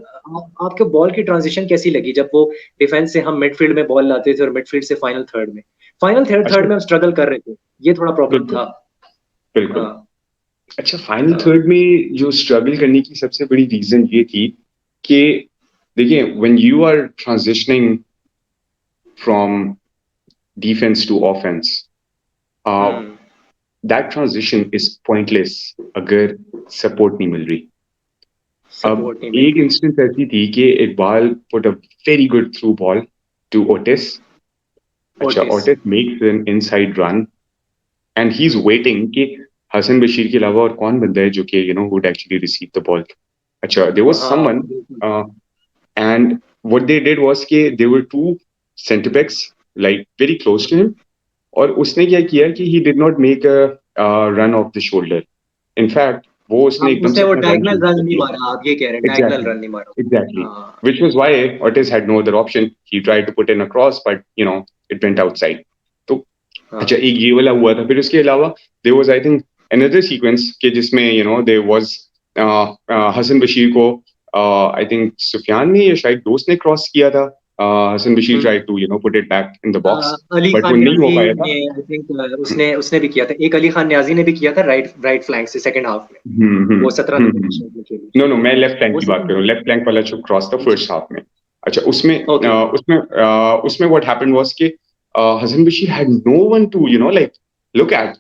आपके बॉल की ट्रांजिशन कैसी लगी जब वो डिफेंस से हम मिडफील्ड में बॉल लाते थे और मिडफील्ड से फाइनल थर्ड अच्छा. थर्ड में हम स्ट्रगल कर रहे थे ये थोड़ा प्रॉब्लम बिल्कुल था बिल्कुल. हाँ अच्छा फाइनल हाँ थर्ड में जो स्ट्रगल करने की सबसे बड़ी रीजन ये थी कि देखिए when you are transitioning from defence to offence, hmm that transition is pointless अगर सपोर्ट नहीं मिल रही. अब सपोर्ट नहीं मिल एक रही इंस्टेंस ऐसी थी कि Iqbal put a very good through ball to Otis. अच्छा Otis Otis makes an inside run and he is waiting कि हसन बशीर के अलावा और कौन बंदा है जो कि would actually receive the ball. अच्छा देयर वाज हाँ समवन बिल्कुल and what they did was कि there were two center backs like very close to him और उसने क्या किया कि he did not make a run off the shoulder. In fact वो उसने आप एकदम उसने से वो अपना रन डायगोनल शुरू रन कर नहीं दिया. मारा आप ये कह रहे हैं डायगोनल Exactly. रन नहीं मारा Exactly. हाँ Which was why Otis had no other option. He tried to put in a cross, but it went outside. तो अच्छा हाँ एक ये वाला हुआ था. फिर उसके अलावा there was I think another sequence कि जिसमें there was हसन बशीर को I think सुफियान ने या शायद दोस्त ने क्रॉस किया था. हसन बशीर हम्म tried to put it back in the box, Ali but वो खान नहीं हो न्याजी पाया था. ने आई थिंक उसने उसने भी किया था एक अली खान न्याजी ने भी किया था राइट राइट फ्लैंक से सेकंड हाफ में वो 17 नंबर की शर्ट में खेली नो नो मैं लेफ्ट फ्लैंक वो की बात सेकंड कर रहा हूँ. लेफ्ट फ्लैंक वाला जो क्रॉस था अच्छा फर्स्ट हाफ में. अच्छा उसमें ओके उसमें व्हाट हैपेंड वाज कि Hasan Bashir had no one to like look at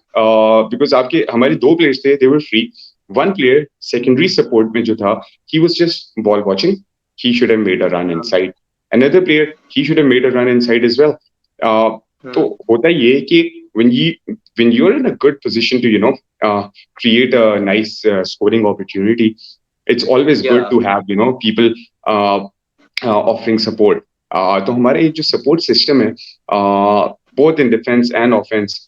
because आपके हमारे दो प्लेयर्स थे they were free. One player secondary support में जो था he was just ball watching. He should have made a run हाँ inside. Another player he should have made a run inside as well. तो हाँ होता ये है कि when you're in a good position to create a nice scoring opportunity, it's always या good to have people uh, offering support. तो हमारे ये जो support system है both in defense and offense,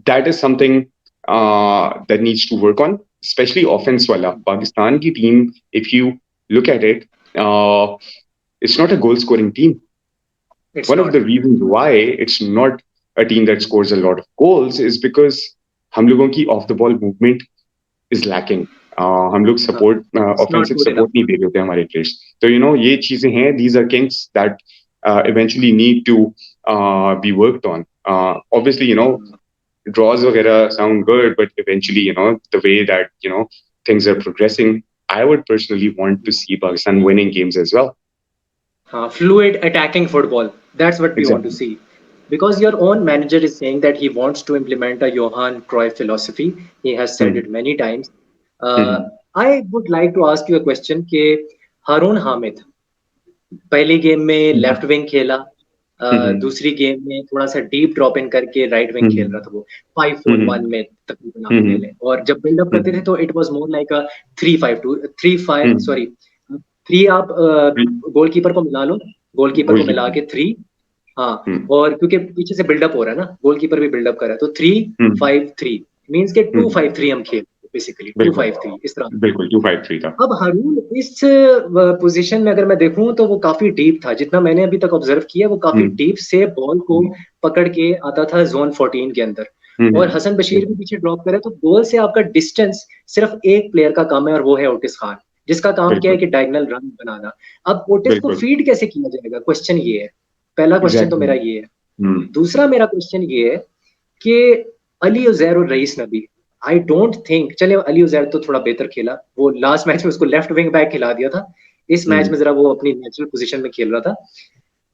that is something that needs to work on, especially offense वाला. पाकिस्तान की team, if you look at it, uh, it's not a goal scoring team. It's One of not the reasons why it's not a team that scores a lot of goals is because हम लोगों की off the ball movement is lacking. हम लोग support it's not offensive good enough support नहीं दे रहे होते हमारे players. तो ये चीजें हैं. These are things that eventually need to be worked on. Obviously draws वगैरह sound good, but eventually the way that things are progressing, I would personally want to see Pakistan winning games as well. fluid attacking football. That's what we want to Exactly. see. Because your own manager is saying that he wants to implement a Johan Cruyff philosophy. He has said Hmm. it many times. Uh, Hmm. I would like to ask you a question कि हारून हामिद पहली game में Hmm. Left wing खेला, Hmm. दूसरी game में थोड़ा सा deep drop in करके right wing खेल रहा Hmm. था वो 5-4-1 Hmm. में तकरीबन आप ले Hmm. लें, और जब बिल्डअप करते थे Hmm. तो it was more like a 3-5-2 3-5 Hmm. Sorry 3 आप गोलकीपर को मिला लो, गोलकीपर को मिला Goalkeeper. के 3, हाँ, Hmm. और क्योंकि पीछे से बिल्डअप हो रहा है ना, गोलकीपर भी बिल्डअप कर रहा है तो 3-5-3 मींस के Hmm. 2-5-3 हम खेल बेसिकली बिल्कुल 2-5-3 इस तरह। बिल्कुल 253 था. अब हारून इस पोजीशन में अगर मैं देखूं तो वो काफी डीप था, जितना मैंने अभी तक ऑब्जर्व किया वो काफी हम्म. डीप से बॉल को पकड़ के आता था जोन 14 के अंदर, और हम्म. हसन बशीर भी पीछे ड्रॉप करे तो गोल से आपका डिस्टेंस सिर्फ एक प्लेयर का काम है और वो है ओटिस खान, जिसका काम क्या है बिल्कुल कि डायगोनल रन बनाना। अब ओटिस को बिल्कुल फीड कैसे किया जाएगा, क्वेश्चन ये है, पहला क्वेश्चन तो एग्जैक्टली. मेरा ये है। हम्म. दूसरा मेरा क्वेश्चन ये है कि अली उजैर और rice Nabi, I don't think, चले अली उजैर तो थोड़ा बेहतर खेला, वो लास्ट मैच में उसको लेफ्ट विंग बैक खिला दिया था, इस मैच में हम्म. जरा वो अपनी नेचुरल पोजीशन में खेल रहा था।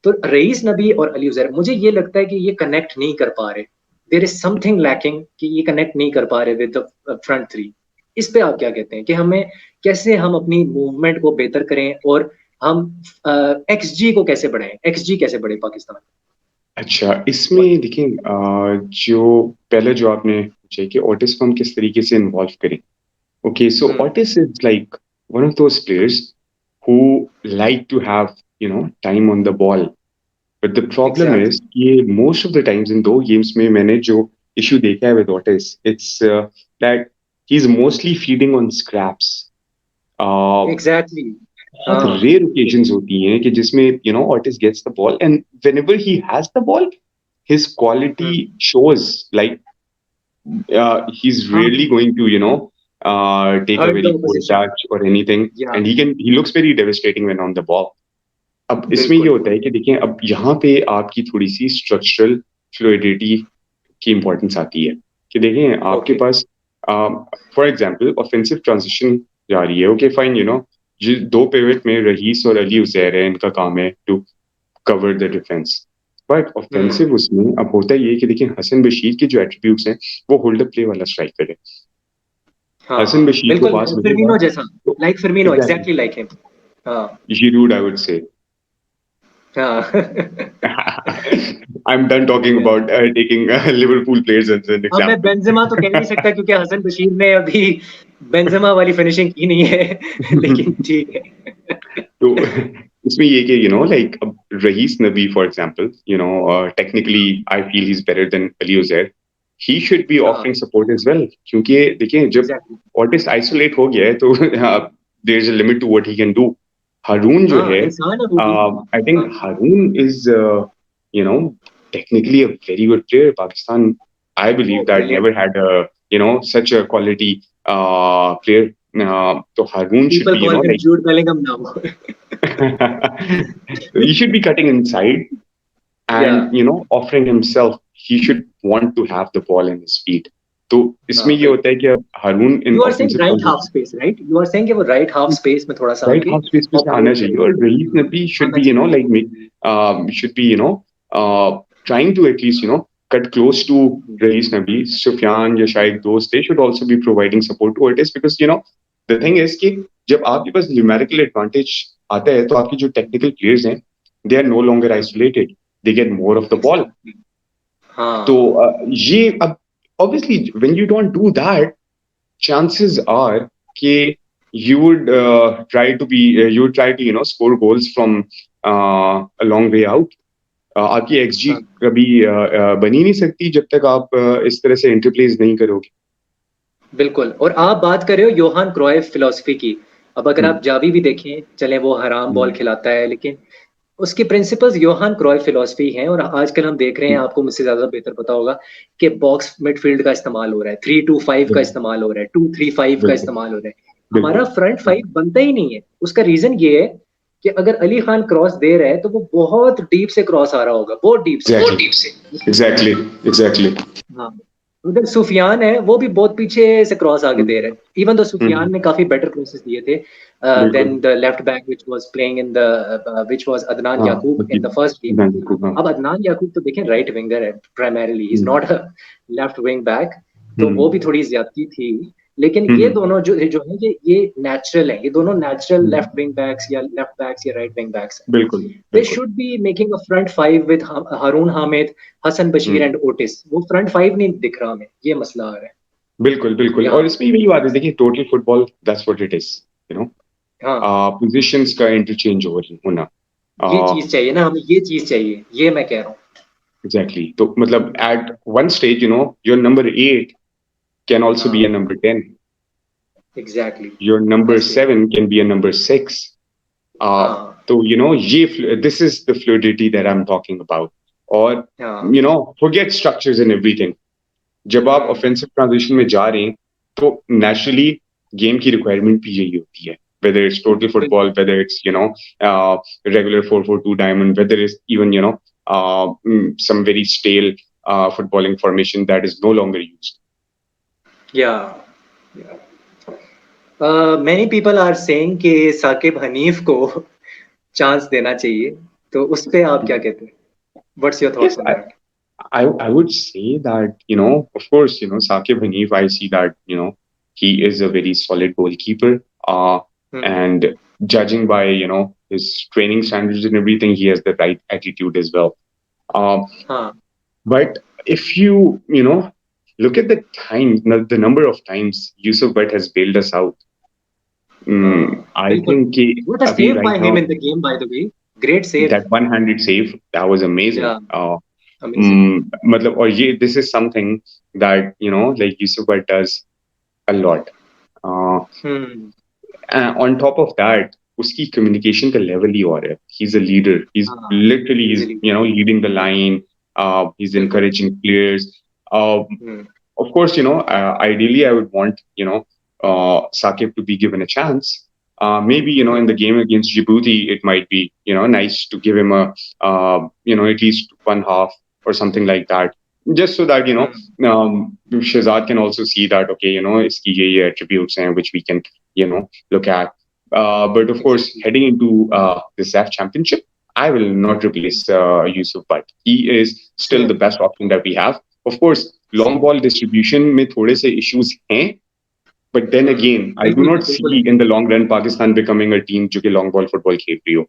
तो रईस नबी और अली उजैर मुझे ये लगता है कि ये कनेक्ट नहीं कर पा रहे, देयर इज समथिंग लैकिंग कि ये कनेक्ट नहीं कर पा रहे विद द फ्रंट थ्री। इस पे आप क्या कहते हैं कि हमें कैसे हम अपनी मूवमेंट को बेहतर करें और हम एक्सजी को कैसे बढ़ाएं, एक्सजी कैसे बढ़े पाकिस्तान। अच्छा इसमें देखिए जो पहले जो आपने पूछा कि ऑटिस को हम किस तरीके से इन्वॉल्व करें. Okay so hmm, Ottis is like one of those players who like to have time on the ball. But the problem is exactly, कि most of the times in दो games में मैंने जो issue देखा है with Otis, it's that he's mostly feeding on scraps. Exactly, बहुत हाँ, rare occasions होती हैं कि जिसमें Otis gets the ball and whenever he has the ball, his quality hmm, shows. Like he's हाँ, rarely going to take a hurt the very poor opposition, touch or anything, या and he looks very devastating when on the ball. अब इसमें ये बिल्कुल, होता है कि देखिए अब यहाँ पे आपकी थोड़ी सी स्ट्रक्चरल फ्लूइडिटी की इंपॉर्टेंस आती है कि देखें आपके okay, pass for example offensive transition जा रही है. ओके फाइन जो दो पिवट में रईस और अली उजैर है, इनका काम है to cover the defence. But hmm, offensive उसमें अब होता ये कि देखिए हसन बशीर के जो एट्रीब्यूट्स हैं वो होल्ड अप प्ले वाला स्ट्राइकर है. हसन हाँ, बशीर को बिल्कुल पास मिलेगा फिरमीनो जैसा, तो like Firmino, exactly exactly like him, हाँ, जीरूड आई वुड से. हाँ, I'm done talking या, about taking Liverpool players as an अब मैं example. बेंजेमा तो कह नहीं सकता क्योंकि हसन बशीर ने अभी बेंजेमा वाली फिनिशिंग की नहीं है लेकिन ठीक है। तो इसमें ये कि like Rahis Nabi for example, technically I feel he's better than Ali Uzair. He should be हाँ, offering support as well क्योंकि देखिए जब एग्जैक्टली, ऑटिस आइसोलेट हो गया है तो there is a limit to what he can do. हारून जो हाँ, है इंसान है वो भी, आई थिंक हाँ, हारून is technically a very good player. Pakistan, I वो believe that brilliant, never had a such a quality player. So Haroon should people be call him like Jude Bellingham now. he should be cutting inside या, and offering himself. He should want to have the ball in his feet. तो इसमें हाँ, ये होता बिल्कुल, है कि अब Haroon in you are saying offensive right half transition space, right, you are saying कि वो राइट हाफ स्पेस में थोड़ा सा राइट आके हाफ स्पेस पे से आना ऑपरेट चाहिए. करे, और रईस नबी शुड आना बी चाहिए, like me should be trying to at least cut close to Ra'is Nabi, Sufyan या शायद those they should also be providing support to it is because the thing is कि जब आपके पास numerical advantage आता है तो आपकी जो technical players हैं they are no longer isolated, they get more of the ball. Exactly, तो हाँ, ये अब obviously when you don't do that, chances are कि you would you would try to score goals from a long way out. आपकी XD हाँ, कभी बन ही नहीं सकती जब तक आप इस तरह से इंटरप्लेज नहीं करोगे. बिल्कुल। और आप बात कर रहे हो योहान क्रोएफ फिलॉसफी की, अब अगर हम्म. आप जावी भी देखें, चले वो हराम बॉल हम्म. खिलाता है लेकिन उसके प्रिंसिपल्स योहान क्रोएफ फिलॉसफी हैं, और आजकल हम देख रहे हैं, आपको मुझसे ज्यादा बेहतर पता होगा कि बॉक्स मिडफील्ड का इस्तेमाल हो रहा है, 3-2-5 का बिल्कुल इस्तेमाल हो रहा है, 2-3-5 का बिल्कुल इस्तेमाल हो रहा है, हमारा बिल्कुल फ्रंट फाइव बनता ही नहीं है। उसका रीजन ये है कि अगर अली खान क्रॉस दे रहा है तो वो बहुत डीप से क्रॉस आ रहा होगा, बहुत डीप से, एग्जैक्टली एग्जैक्टली एग्जैक्टली. हाँ, उधर सुफियान है, वो भी बहुत पीछे से क्रॉस आगे दे रहे हैं, इवन तो सुफियान ने काफी बेटर क्रॉसेस दिए थे बिल्कुल। Then the left back which was playing in the which was Adnan हाँ, Yaqoob in the first game. बिल्कुल, हाँ। अब अदनान याकूब तो देखें राइट विंगर है primarily, he is hmm, not a left wing back, तो वो भी हम्म, थोड़ी ज्यादती थी। लेकिन ये हम्म, दोनों जो जो है ये नेचुरल है, ये दोनों नेचुरल हम्म, लेफ्ट विंग बैक्स या लेफ्ट बैक्स या राइट विंग बैक्स हैं। बिल्कुल, They बिल्कुल। should be making a front five with Harun Hamid, Hassan Bashir hmm, and Otis. वो front five नहीं दिख रहा हमें, ये मसला आ रहा है बिल्कुल, बिल्कुल। और यहाँ पे। इसमें यही बात है, देखिए total football that's what it is, you know, हाँ, पोजीशंस का इंटरचेंज होना। ये चीज चाहिए ना हमें, ये चीज चाहिए, ये मैं कह रहा हूँ। एग्जैक्टली, तो मतलब at one stage, your number 8 can also be हाँ, a number 10, exactly, your number ऐसे ही। 7 कैन बी अ नंबर 6। हाँ, तो ये this is the fluidity that I am talking about. और हाँ, फॉरगेट स्ट्रक्चर्स एंड एवरीथिंग, जब आप हम्म, ऑफेंसिव ट्रांजिशन में जा रहे हैं तो नेचुरली गेम की रिक्वायरमेंट भी यही होती है, whether it's total football, बिल्कुल। whether it's regular 4-4-2 diamond, whether it's even some very stale footballing formation that is no longer used. या many people are saying कि साकिब हनीफ को चांस देना चाहिए, तो उस पे आप क्या कहते हैं? What's your Yes, thoughts on that? I would say that, of course, Saqib Hanif, I see that, he is a very solid goalkeeper. Hmm, And judging by, his training standards and everything, he has the right attitude as well. Uh, हाँ, but if look at the time, the number of times Yusuf Butt has bailed us out. I बिल्कुल। think What a abhi save right by him now, in the game, by the way. Great save. that one-handed save, that was amazing. Yeah, amazing. मतलब और ये this is something that like Yusuf Butt does a lot. Uh, hmm, on top of that, उसकी communication का level ही और है. He's a leader. He's हाँ, literally is easily, leading the line. He's बिल्कुल। encouraging players. Hmm, Of course, ideally I would want Saqib to be given a chance. Maybe in the hmm, game against Djibouti, it might be nice to give him a at least one half or something like that, just so that hmm, Shehzad can also see that, okay, iski ye attributes hain which we can look at. But of course, exactly. heading into the SAF Championship, I will not hmm, replace Yusuf Butt. He is still the same, best option that we have. Of course, long same. ball distribution में थोड़े से issues हैं, but then again, I do बिल्कुल है, not बिल्कुल see है। in the long run Pakistan becoming a team जो कि long ball football खेल रही हो.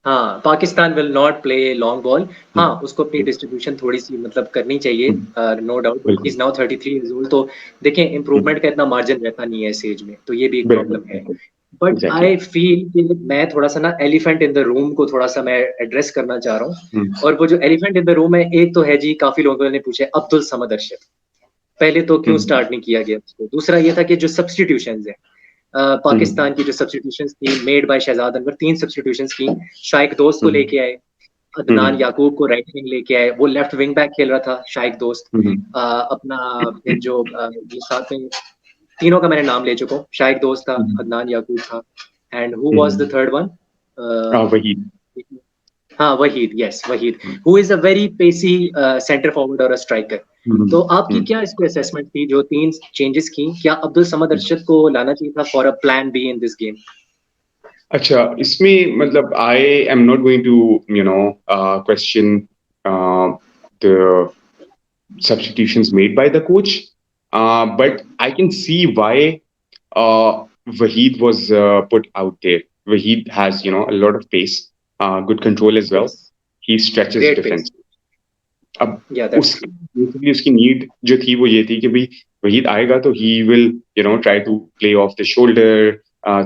हाँ, Pakistan will not play long ball. हाँ, उसको अपनी डिस्ट्रीब्यूशन थोड़ी सी मतलब करनी चाहिए, नो डाउट। ही बिल्कुल, इज नाउ 33 इयर्स ओल्ड, तो देखें इंप्रूवमेंट का इतना मार्जिन रहता नहीं है इस एज में, तो ये भी एक बिल्कुल, प्रॉब्लम है। बिल्कुल, बट exactly. आई फील कि मैं थोड़ा सा ना एलिफेंट इन द रूम को थोड़ा सा मैं एड्रेस करना चाह रहा हूँ। हम्म, और वो जो एलिफेंट इन द रूम है, एक तो है जी, काफी लोगों ने पूछे अब्दुल समद अरशद, पहले तो क्यों हम्म, स्टार्ट नहीं किया गया उसको। दूसरा ये था कि जो सब्सटीट्यूशंस है, हम्म, पाकिस्तान की जो सब्सटीट्यूशंस थी made by Shahzad Anwar, 3 substitutions की। शाइक दोस्त को हम्म, लेके आए, अदनान हम्म, याकूब को राइट विंग लेके आए, वो लेफ्ट विंग बैक खेल रहा था शाइक दोस्त। हम्म, अपना जो ये साथ में तीनों का मैंने नाम ले चुका हूँ, शाइक दोस्त था, हम्म, अदनान याकूब था, and who was the hmm, third one? वही. हाँ, Waheed, yes Waheed, who is a very pacy centre forward और अ स्ट्राइकर। हम्म, तो आपकी हम्म. क्या इस पे असेसमेंट थी जो 3 चेंजेस की? क्या अब्दुल समद अरशद को लाना चाहिए था for a plan be in this game? अच्छा, इसमें मतलब I am not going to question the substitutions made by the coach, but I can see why Waheed was put out there. Waheed has a lot of pace, good control as well. Yes, He stretches great pace, defense. अब या that's उसकी true. Basically उसकी need जो थी वो ये थी कि भाई वहीद आएगा तो he will try to play off the shoulder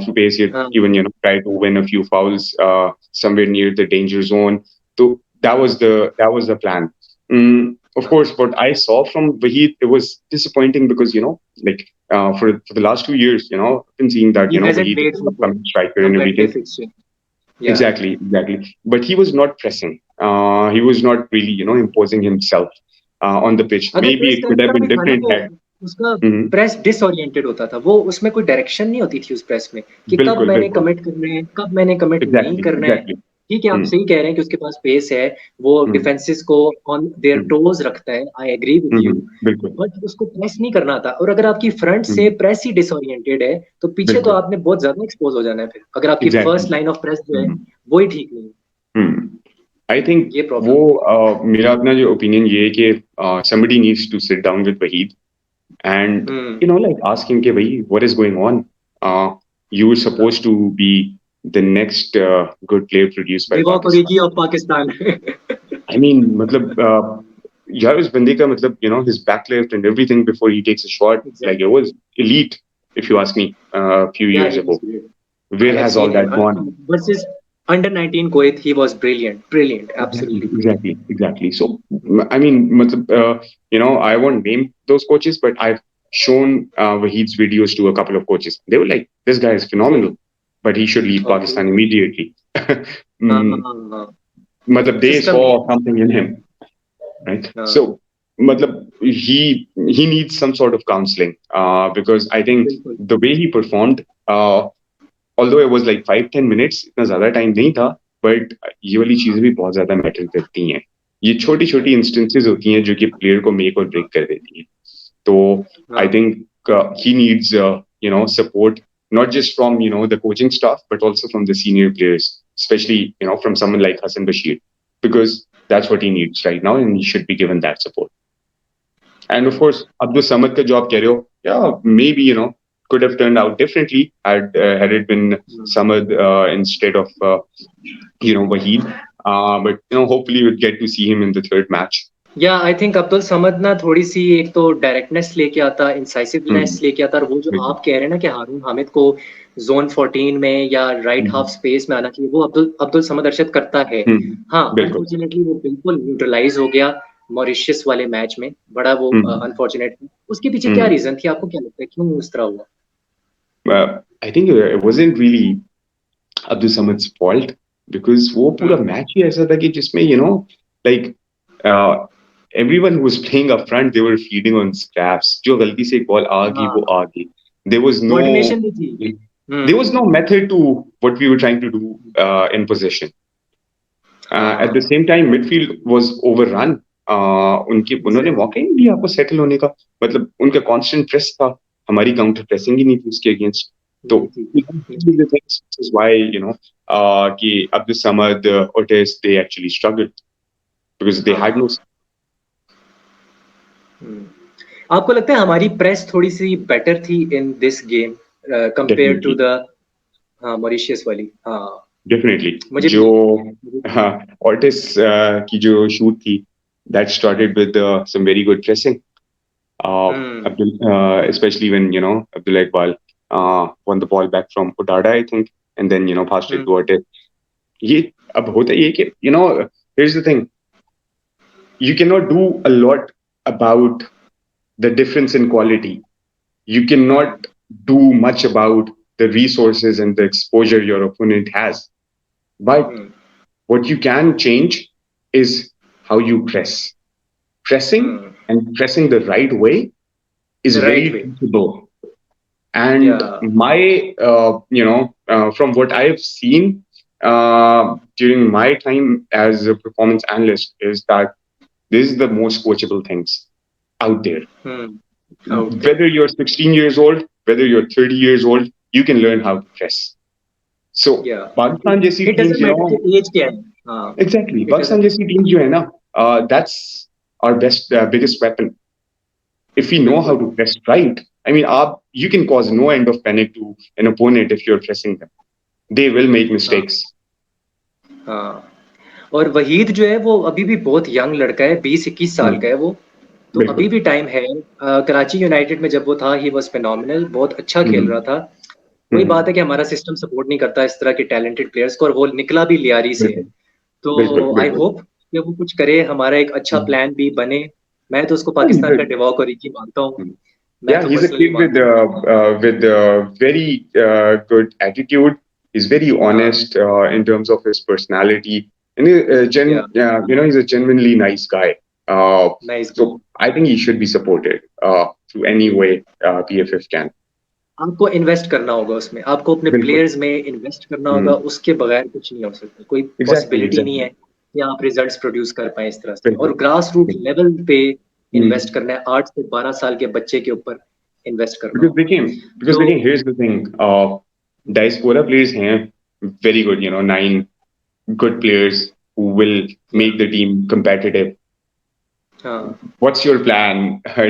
through pace, हाँ, even try to win a few fouls somewhere near the danger zone. तो that was the plan. Of हाँ, course, what I saw from Wahid, it was disappointing because like for the last 2 years, I've been seeing that he hasn't Wahid played is a football, striker and competitive everything. Fixture, या Exactly, exactly. But he was not pressing. He was not really, imposing himself on the pitch. अगर Maybe press it could have करता been भी था ना different तो had. उसका Mhm. Press disoriented होता था, वो उसमें कोई डायरेक्शन नहीं होती थी उस प्रेस में कि कब बिल्कुल, मैंने बिल्कुल. कमिट करना है, कब मैंने कमिट नहीं Exactly, करना है। exactly. ठीक है, आप सही कह रहे हैं कि उसके पास पेस है, वो डिफेंसेस को ऑन देयर टोज रखता है, आई एग्री विद यू, बिल्कुल बट उसको प्रेस नहीं करना था। और अगर आपकी फ्रंट से प्रेस ही डिसोरिएंटेड है तो पीछे तो बिल्कुल आपने बहुत ज्यादा एक्सपोज हो जाना है, फिर अगर आपकी exactly first line of press जो है वो ही ठीक नहीं है, आई थिंक ये वो प्रॉब्लम। मेरा अपना जो ओपिनियन ये है कि somebody needs to sit down with Wahid and hmm, like ask him कि भाई what is going on, you were supposed to be the next good player produced by दिवा Pakistan. कुरेगी ऑफ पाकिस्तान। I mean मतलब यार उस बंदे का मतलब his backlift and everything before he takes a shot, like it exactly, was elite if you ask me a few या years he was ago. Great, I Where have has all seen him that gone? Versus under 19 Kuwait, he was brilliant, brilliant, Exactly, absolutely brilliant. exactly, exactly. So, I mean, matlab, I won't name those coaches, but I've shown Wahid's videos to a couple of coaches. They were like, "This guy is Okay, phenomenal, but he should leave okay, Pakistan immediately." हाँ हाँ mm, हाँ, matlab, they system नहीं saw है, something in him, right? हाँ So, matlab, he needs some sort of counseling because I think बिल्कुल, the way he performed, although it was like 5-10 minutes, इतना ज्यादा time नहीं था, बट ये वाली चीजें भी बहुत ज्यादा मैटर करती हैं। ये छोटी छोटी इंस्टेंसेस होती हैं जो कि प्लेयर को मेक और ब्रेक कर देती हैं। तो आई हाँ think he needs support, not just from the coaching staff, but also from the senior players, especially from someone like Hassan Bashir, because that's what he needs right now, and he should be given that support. And of course, Abdul Samad ka job keh rahe ho, yeah, maybe could have turned out differently had it been Samad instead of Wahid. But hopefully we'll get to see him in the third match. या I think Abdul Samad ना थोड़ी सी एक तो directness लेके आता, इंसाइसिवनेस Hmm. लेके आता, और वो जो बिल्कुल आप कह रहे हैं ना कि हारून हामिद को जोन 14 में या राइट हाफ स्पेस में आना चाहिए, वो अब्दुल अब्दुल समद अरशद करता है। हाँ, बिल्कुल अनफॉर्चुनेटली वो बिल्कुल न्यूट्रलाइज हो गया मॉरिशस वाले मैच में, बड़ा वो अनफॉर्चुनेट। उसके पीछे क्या रीजन थी, आपको क्या लगता है क्यों उस तरह हुआ? I think it wasn't really Abdul Samad's fault because वो पूरा हम्म, मैच ही ऐसा था कि जिसमें like uh, everyone who was playing up front, they were feeding on scraps. जो गलती से एक बॉल आ गई वो हाँ, आ गई. There was no कोऑर्डिनेशन भी थी। there hmm, was no method to what we were trying to do in possession. At the हाँ same time, midfield was overrun. उन्होंने एग्जैक्टली, मौका ही नहीं दिया आपको सेटल होने का, मतलब उनका कांस्टेंट प्रेस था, हमारी काउंटर प्रेसिंग ही नहीं थी उसके अगेंस्ट। तो नहीं थी, नहीं थी। this is why कि Abdul Samad, Otis, they actually struggled because they had no. हाँ, हम्म। आपको लगता है हमारी प्रेस थोड़ी सी बेटर थी in this game compare to Definitely, the, हाँ, मॉरिशियस वाली, हाँ, definitely. मुझे भी जो लगता है, मुझे भी हाँ, लगता Otis की जो शूट थी, that started with some very good pressing. है। हम्म, Especially when Abdullah Iqbal won the ball back from Udada, I think, and then passed it to hmm, Otis. ये अब होता ये कि here's the thing, you cannot do a lot about the difference in quality. You hmm, cannot do much about the resources and the exposure your opponent has. But hmm, what you can change is how you press. Pressing hmm, and pressing the right way the is right very way, teachable. या, And my, from what I've seen during my time as a performance analyst, is that this is the most coachable things out there. Out there, Whether you're 16 years old, whether you're 30 years old, you can learn how to press. So, या, Pakistan jaisi it teams, doesn't matter कि as क्या है, हाँ, exactly, it Pakistan doesn't, jaisi teams, that's our biggest weapon. If we know how बिल्कुल, to press right, I mean, you can cause no end of panic to an opponent if you're pressing them. They will make हाँ, mistakes. हाँ। और वहीद जो है वो अभी भी बहुत यंग लड़का है, 20-21 साल का है वो, तो अभी बिल्कुल भी टाइम है। कराची यूनाइटेड में जब वो था, ही वाज फिनोमिनल, बहुत अच्छा खेल रहा था। वही बात है कि हमारा सिस्टम सपोर्ट नहीं करता इस तरह के टैलेंटेड प्लेयर्स को, और वो निकला भी लियारी से है। बिल्कुल बिल्कुल तो आई बिल्कुल होप कि वो कुछ करे, हमारा एक अच्छा प्लान भी बने। मैं तो उसको Oh, he's पाकिस्तान का a डिवॉक और की मानता हूँ, मैं yeah, तो he's a पर्सनली kid मानता हूँ। with very good attitude. He's very हाँ, honest in terms of his personality, and या, he's a genuinely nice guy. Nice, So I think he should be supported through any way PFF can. आपको invest करना होगा उसमें, आपको अपने बिल्कुल। Players में इन्वेस्ट करना होगा, हम्म। उसके बगैर कुछ नहीं हो सकता, कोई एग्जैक्टली पॉसिबिलिटी नहीं एग्जैक्टली। है कि आप रिजल्ट्स प्रोड्यूस कर पाएँ इस तरह से। बिल्कुल और ग्रास रूट बिल्कुल। लेवल पे इन्वेस्ट हम्म। करना है, 8 से 12 साल के बच्चे के ऊपर इन्वेस्ट करना Because होगा। देखिए, because तो देखिए, here's the thing. Diaspora players हैं very good, 9 good players who will या make the team competitive. हाँ, What's your plan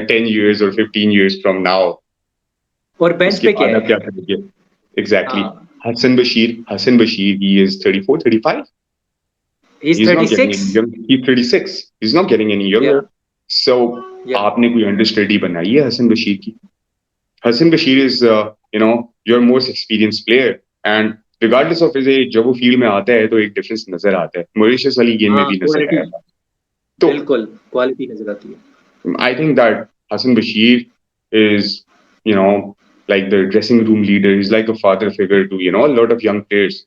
10 years or 15 years from now? और बेंच उसके पे क्या बाद आप क्या है? करेंगे? Exactly. हाँ, Hassan Bashir, he is 34, 35. He is He's not getting 36। any young. He's 36. He's not getting any या younger. So, या आपने कोई understudy बनाई है हसन बशीर की? Hassan Bashir is, your most experienced player, and regardless of his age, जब वो field में आता है तो एक डिफरेंस नजर आता है, मॉरिशस वाली गेम में हाँ, भी नजर क्वालिटी, आया था। तो बिल्कुल, क्वालिटी नज़र आती है। I think that Hassan Bashir is, like the dressing room leader. He's like a father figure to, a lot of young players.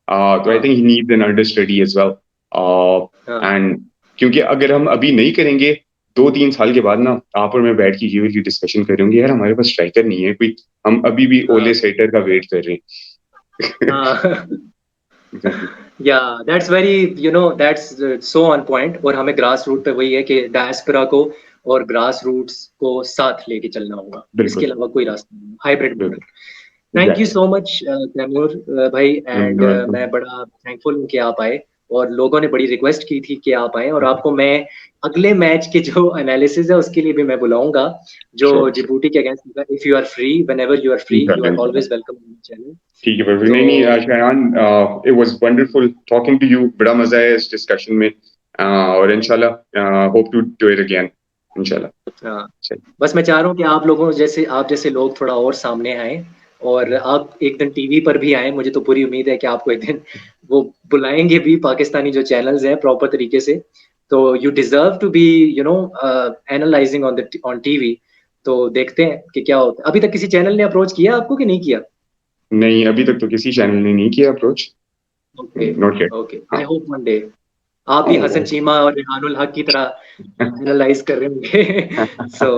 So I हाँ, think he needs an understudy as well. हाँ, And क्योंकि अगर हम अभी नहीं करेंगे, 2-3 साल के बाद ना आप और मैं बैठ के ये वाली डिस्कशन करेंगे, यार हमारे पास स्ट्राइकर नहीं है कोई, हम अभी भी हाँ, ओले सेटर का वेट कर रहे हैं। हाँ। एग्जैक्टली। या that's very, that's so on point. और हमें ग्रास रूट पे वही है कि डायस्पोरा को और ग्रास रूट्स को साथ लेके चलना होगा, इसके बिल्कुल अलावा कोई रास्ता नहीं, हाइब्रिड मॉडल। बिल्कुल। Thank you exactly. So much Taimur भाई, एंड मैं बड़ा थैंकफुल हूँ कि आप आए, और लोगों ने बड़ी रिक्वेस्ट की थी कि आप आए, और आपको मैं अगले मैच के जो एनालिसिस है उसके लिए भी मैं बुलाऊंगा, जो श्योर श्योर। जिबूटी के अगेंस्ट होगा। If you are free, whenever you are free, you are इंशाल्लाह। Always welcome on channel. ठीक है परवीन, तो नहीं नहीं Shayan, it was wonderful talking to you, बड़ा मजा आया इस डिस्कशन में, और इंशाल्लाह hope to do it again इंशाल्लाह। हाँ, चलिए। बस मैं चाह रहा हूँ कि आप जैसे लोग थोड़ा और सामने आए, और आप एक दिन टीवी पर भी आए। मुझे तो पूरी उम्मीद है कि आपको एक दिन वो बुलाएंगे भी, पाकिस्तानी जो चैनल्स हैं प्रॉपर तरीके से। तो you deserve to be, analysing on TV. तो देखते हैं कि क्या होता है। अभी तक किसी चैनल ने अप्रोच किया आपको कि नहीं किया? नहीं, अभी तक तो किसी चैनल ने नहीं किया approach. Okay, not yet. Okay, I हाँ। होप वन डे आप भी हसन चीमा और रिहानुल हक की तरह एनालाइज कर रहे होंगे। सो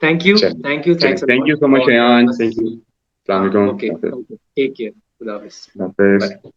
थैंक यू, चलिए थैंक यू, चलिए, thanks a thank lot. You so much और शायान, बस, थैंक यू, अस्सलाम हाँ, वालेकुम। ओके, ओके, टेक केयर, खुदा हाफिज, हाफिज। बाय।